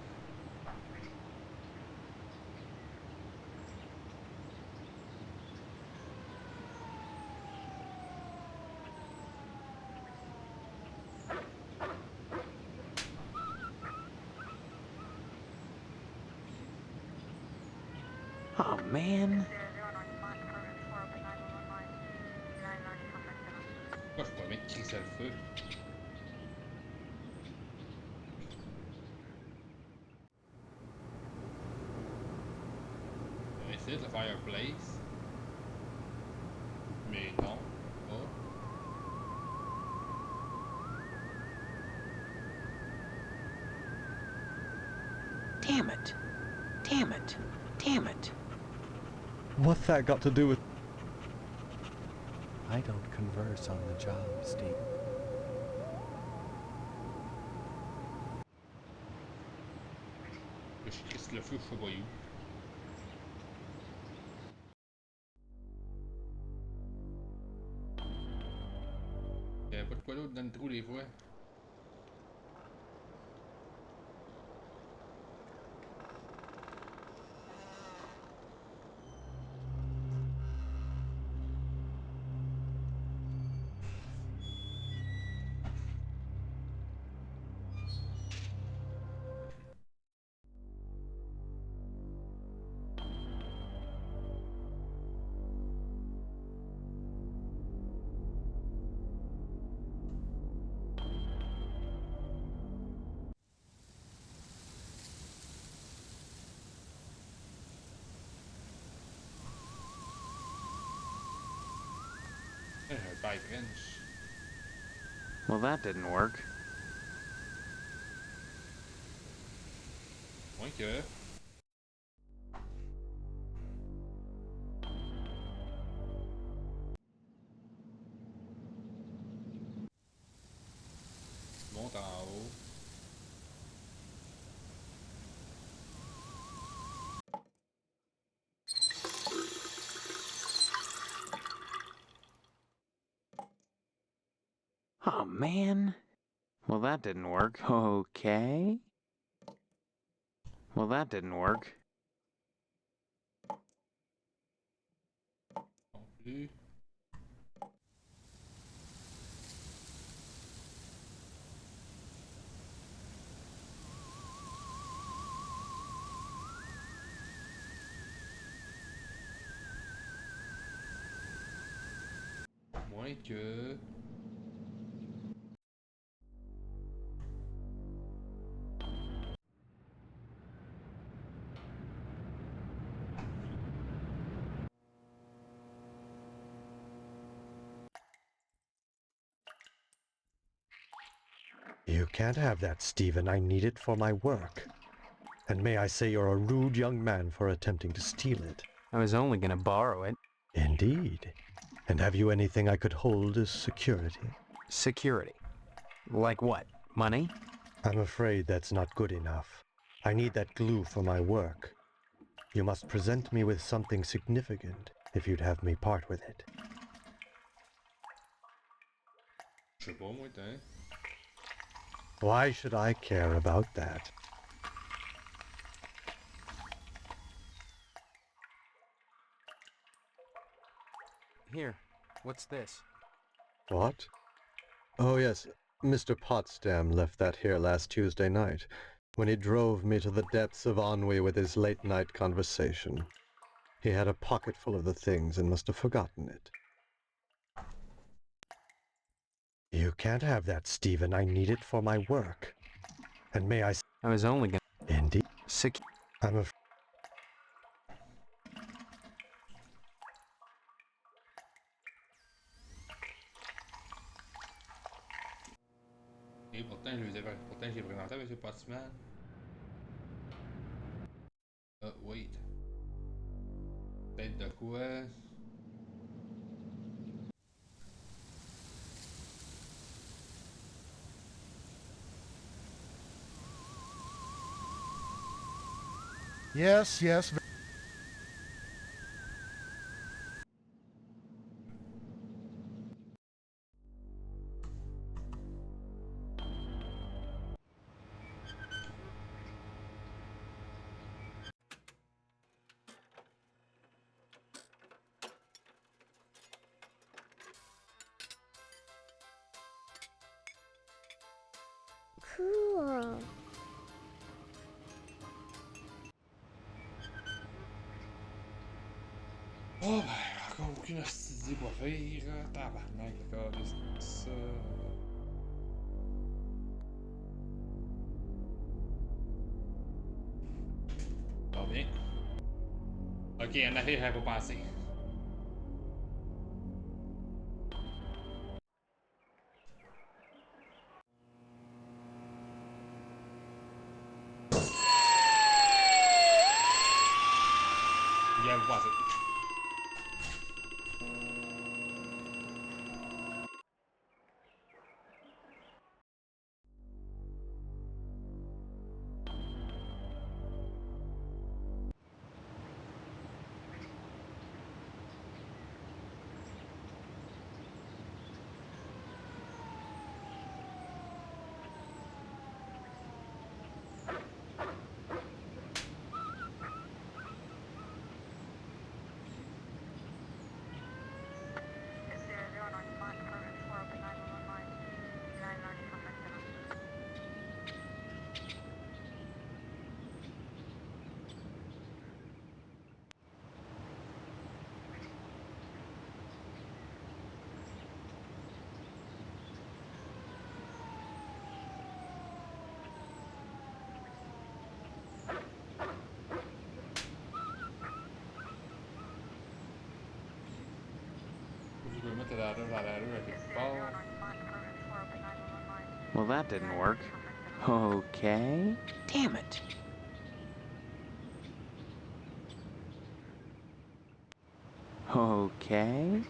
Oh, man. Pourquoi je pourrais mettre Chris à le feu? On va essayer de le fireplace. Mais non, pas. Damn it. Damn it. Damn it. What's that got to do with... I don't converse on the job, Steve. Je crisse le feu, je sais pas où. Y'avait pas de quoi d'autre dans le trou des fois. J'ai un pipe wrench. Well, that didn't work. Moins que... Monte en haut. Oh, man. Well, that didn't work. Okay. Well, that didn't work. Non plus. Moins que... You can't have that, Stephen. I need it for my work. And may I say you're a rude young man for attempting to steal it. I was only gonna borrow it. Indeed. And have you anything I could hold as security? Security? Like what? Money? I'm afraid that's not good enough. I need that glue for my work. You must present me with something significant if you'd have me part with it. Je sais pas, moi, t'es. Why should I care about that? Here, what's this? What? Oh yes, Mr. Potsdam left that here last Tuesday night, when he drove me to the depths of ennui with his late-night conversation. He had a pocket full of the things and must have forgotten it. You can't have that, Stephen. I need it for my work. And may I... I was only gonna... Indeed. I'm afraid... Et pourtant, j'ai présenté avec M. Pottsman. Wait. Peut-être de quoi? Yes, yes. Cool. Oh ben, encore aucune hostie pour faire. Tabarnak, le de ça. Pas bien. Ok, en affaire, j'avais pas pensé. J'avais pas pensé. Je vais mettre la rue à quelque part. Well, that didn't work. Okay. Damn it. Okay.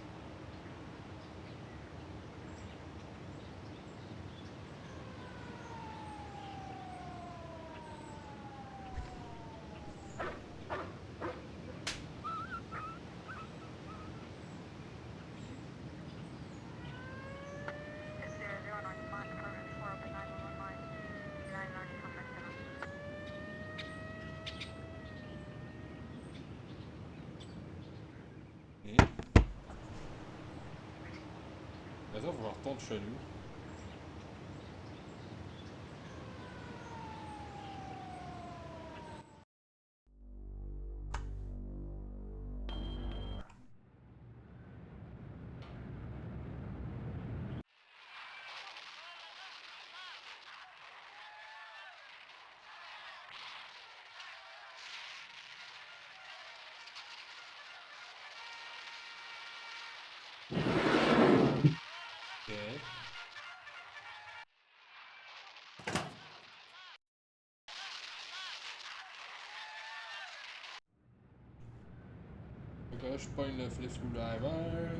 Mais ça, faut que je retourne chez nous. Ok. Fait que là, je pogne le flip screwdriver.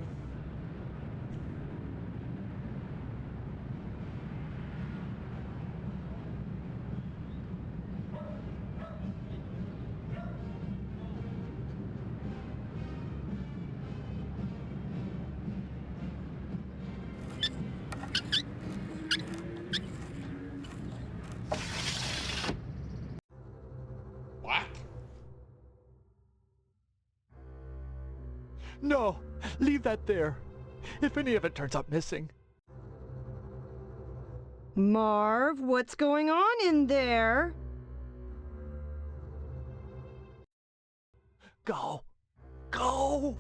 No! Leave that there! If any of it turns up missing. Marv, what's going on in there? Go! Go!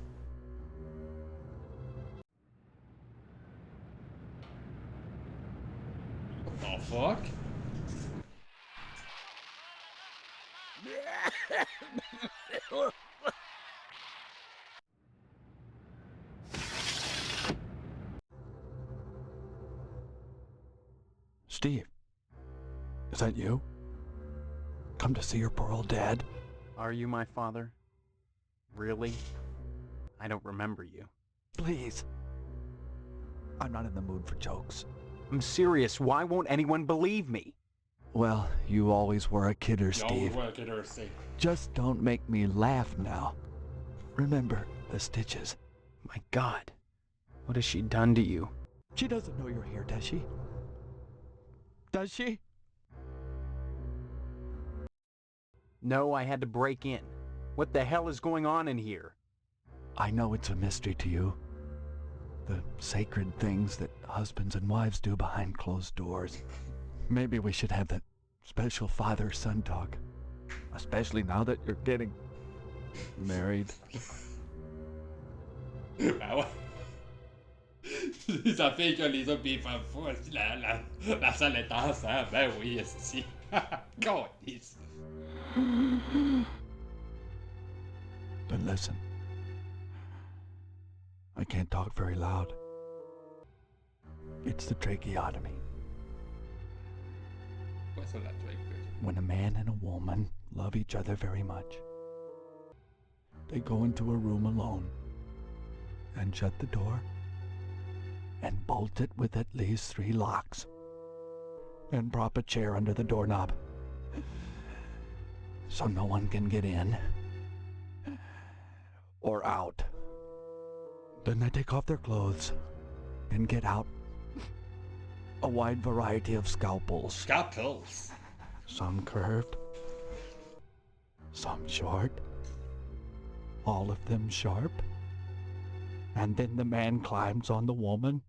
What the fuck? Steve, is that you? Come to see your poor old dad? Are you my father? Really? I don't remember you. Please. I'm not in the mood for jokes. I'm serious. Why won't anyone believe me? Well, you always were a kidder, You Steve. always were a kidder, Steve. Just don't make me laugh now. Remember the stitches. My God. What has she done to you? She doesn't know you're here, does she? Does she? No, I had to break in. What the hell is going on in here? I know it's a mystery to you. The sacred things that husbands and wives do behind closed doors. Maybe we should have that special father-son talk. Especially now that you're getting married. Ah ouais. Ça fait que les hommes et les femmes font, la salle est ensemble. Ben oui, esti. Câlisse. Then listen. I can't talk very loud. It's the tracheotomy. What's that trach? When a man and a woman love each other very much, they go into a room alone and shut the door and bolt it with at least 3 locks and prop a chair under the doorknob so no one can get in or out. Then they take off their clothes and get out a wide variety of scalpels. Scalpels? Some curved, some short, all of them sharp. And then the man climbs on the woman.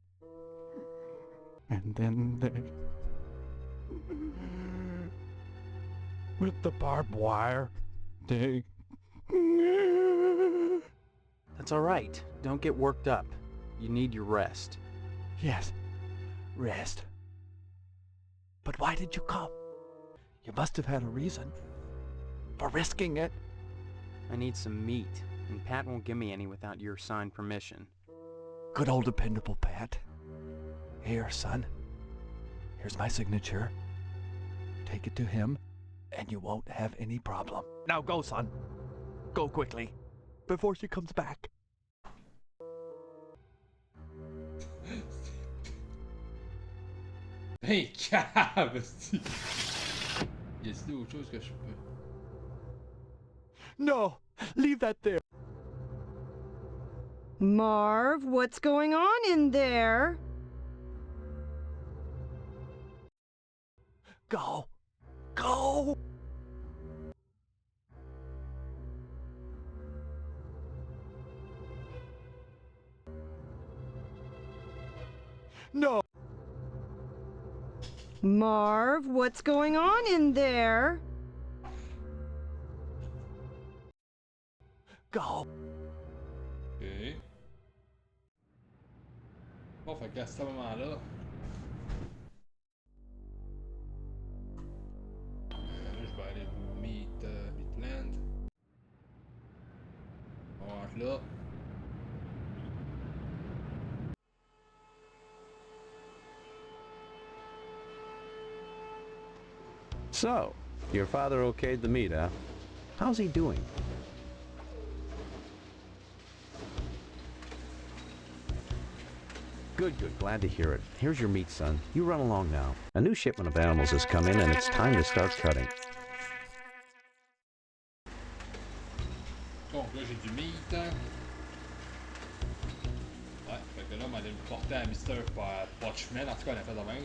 And then they... with the barbed wire, they... That's all right. Don't get worked up. You need your rest. Yes, rest. But why did you come? You must have had a reason for risking it. I need some meat, and Pat won't give me any without your signed permission. Good old dependable Pat. Here, son. Here's my signature. Take it to him, and you won't have any problem. Now go, son. Go quickly, before she comes back. Hey, cave, si. Y a-t-il autre chose que je peux? No! Leave that there! Marv, what's going on in there? Go! Go! No! Marv, what's going on in there? Go! Ok. Bon, fait qu'à ce moment-là... je vais aller Meatland. On va être là. So, your father okayed the meet, huh? How's he doing? Good, good. Glad to hear it. Here's your meat, son. You run along now. A new shipment of animals has come in, and it's time to start cutting. Donc là, j'ai du meat. Ouais, fait que là, on allait le porter à Mr. Potchman. En tout cas, on a fait de même.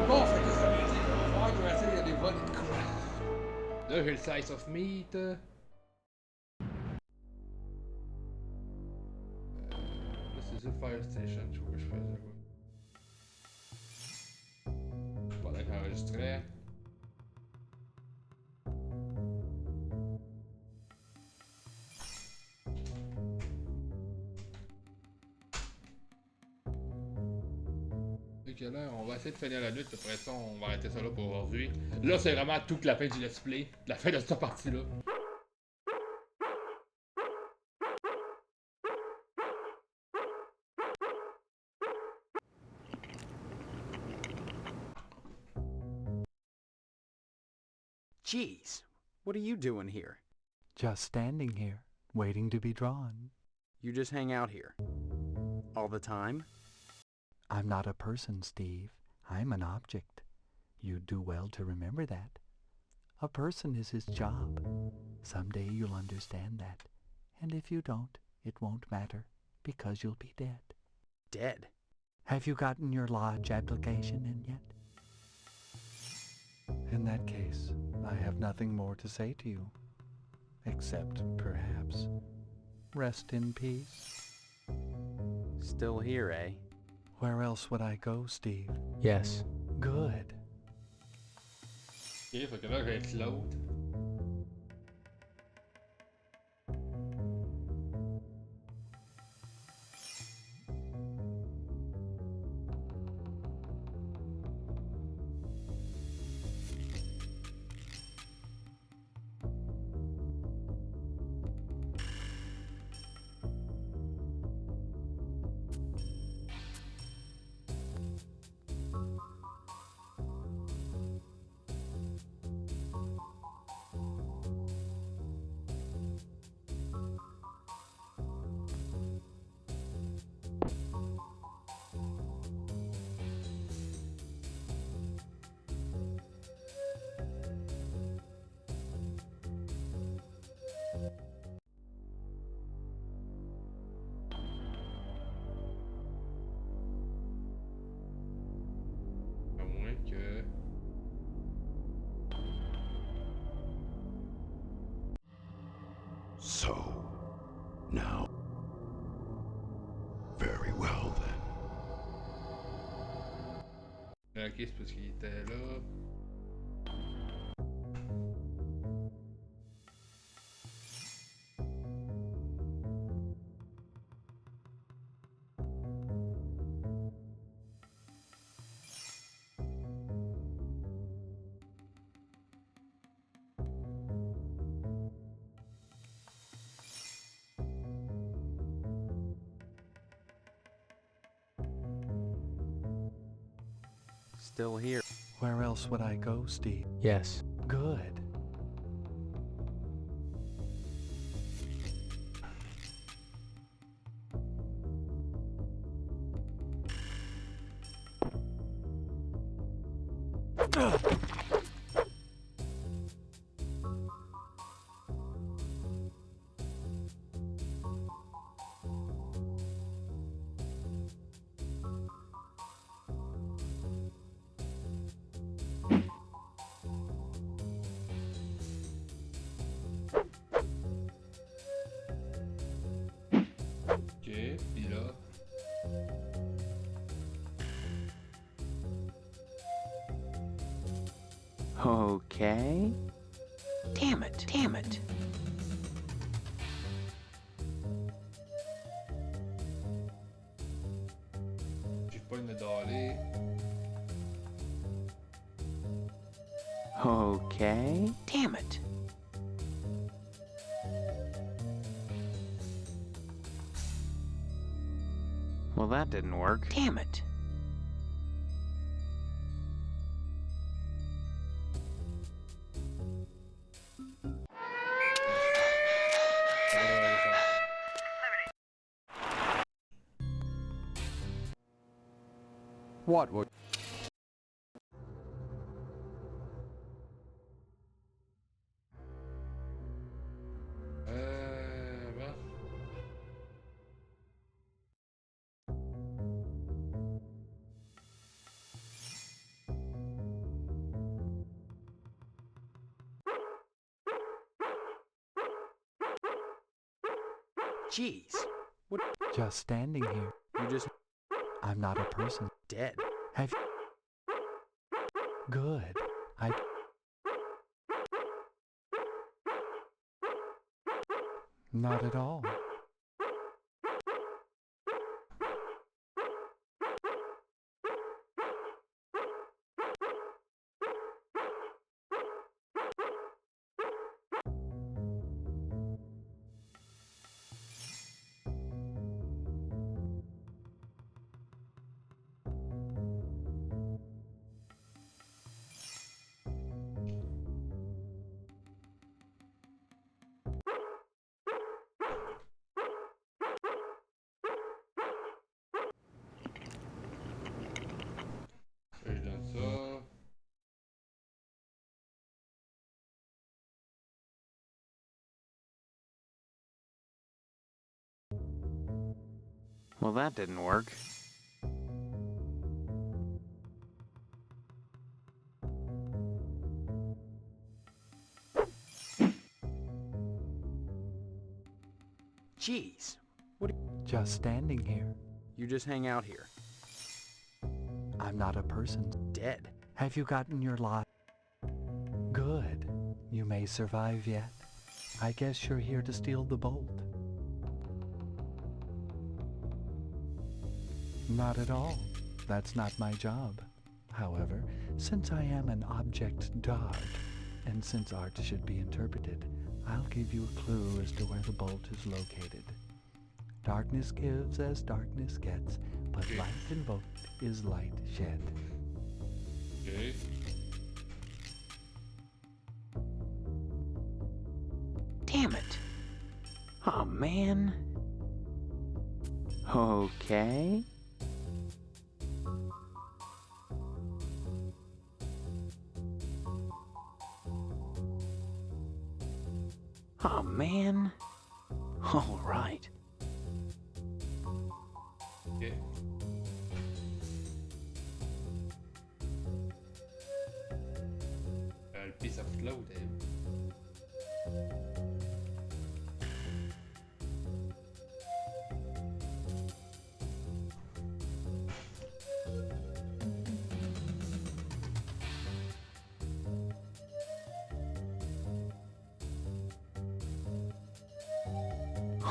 Bon, fait que ça veut dire qu'on va voir qu'il va essayer d'aller voler de quoi. Là, j'ai le slice of meat. C'est le Fire Station, je vois que je faisais quoi. Pendant qu'on enregistrait. Ok, là, on va essayer de finir la nuit, après ça, on va arrêter ça là pour aujourd'hui. Là, c'est vraiment tout que la fin du let's play, la fin de cette partie-là. Jeez, what are you doing here? Just standing here, waiting to be drawn. You just hang out here? All the time? I'm not a person, Steve. I'm an object. You'd do well to remember that. A person is his job. Someday you'll understand that. And if you don't, it won't matter, because you'll be dead. Dead? Have you gotten your lodge application in yet? In that case, I have nothing more to say to you. Except, perhaps, rest in peace. Still here, eh? Where else would I go, Steve? Yes. Good. Ok, fait que là, je vais être l'autre. À moins que... So, now. Very well then. Ok, c'est parce qu'il était là. Still here. Where else would I go, Steve? Yes. Good. Ok, puis là... Okay. Damn it, damn it. J'ai pas une médaille. Okay. Damn it. Well, that didn't work. Damn it! What would... Bon. Jeez. What? Just standing here. You just... I'm not a person. dead. Have you... Good. Not at all. Je donne ça. Well, that didn't work. Jeez. What? Just standing here. You just hang out here. I'm not a person. Dead. Have you gotten your lot? Good. You may survive yet. I guess you're here to steal the bolt. Not at all. That's not my job. However, since I am an object dog, and since art should be interpreted, I'll give you a clue as to where the bolt is located. Darkness gives as darkness gets, but light invoked is light shed. Okay. Damn it. Oh, man. Okay. Oh, man. All right. Okay. Le piece of float.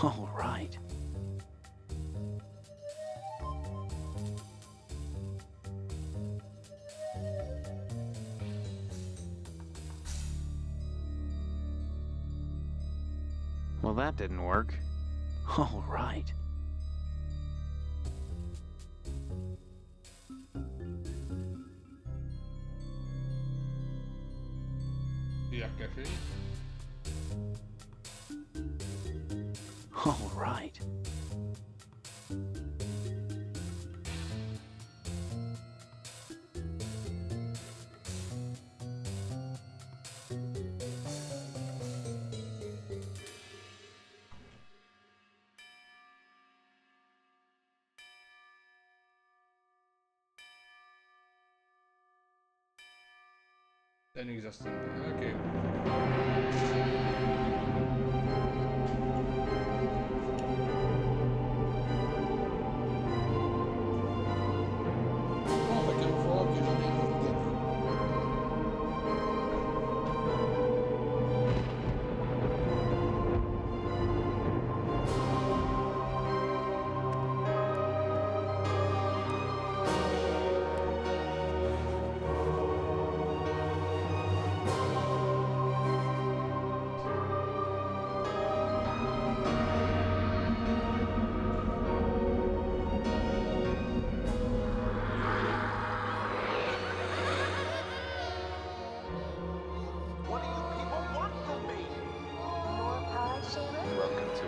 All right. Well, that didn't work. All right. Il a caché. All right. Un exhausting. Ok. Bon, fait qu'il va falloir que j'en ai une idée.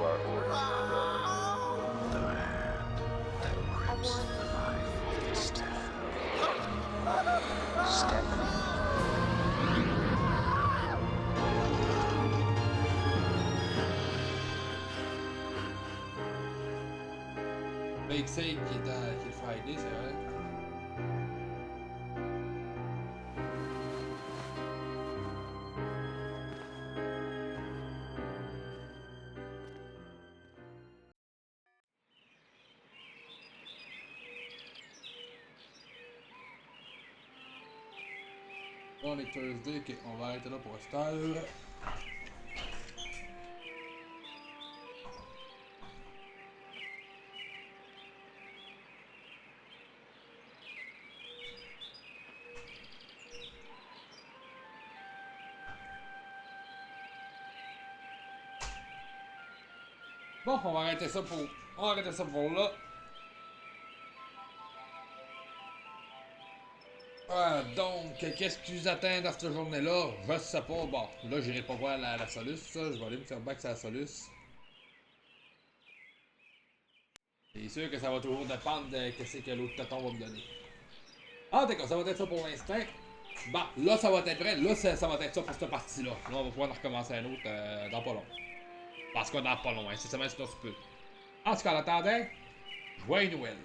our orders, brother. The hand that grips the knife is Stephanie. Bake Sale qui est Friday, c'est vrai. On est Thursday, ok, on va arrêter là pour cette heure. Bon, on va arrêter ça pour là. Donc, qu'est-ce que tu nous attends dans cette journée-là? Je sais pas. Bon, là, j'irai pas voir la Solus, ça. Je vais aller me faire back sur la Solus. C'est sûr que ça va toujours dépendre de qu'est-ce que l'autre tonton va me donner. Ah, d'accord, ça va être ça pour l'instant. Bon, là, ça va être prêt. Là, ça va être ça pour cette partie-là. Là, on va pouvoir en recommencer un autre dans pas long. Parce qu'on dans pas loin, c'est seulement si tu peux. En tout cas, en attendant, joyeux Noël.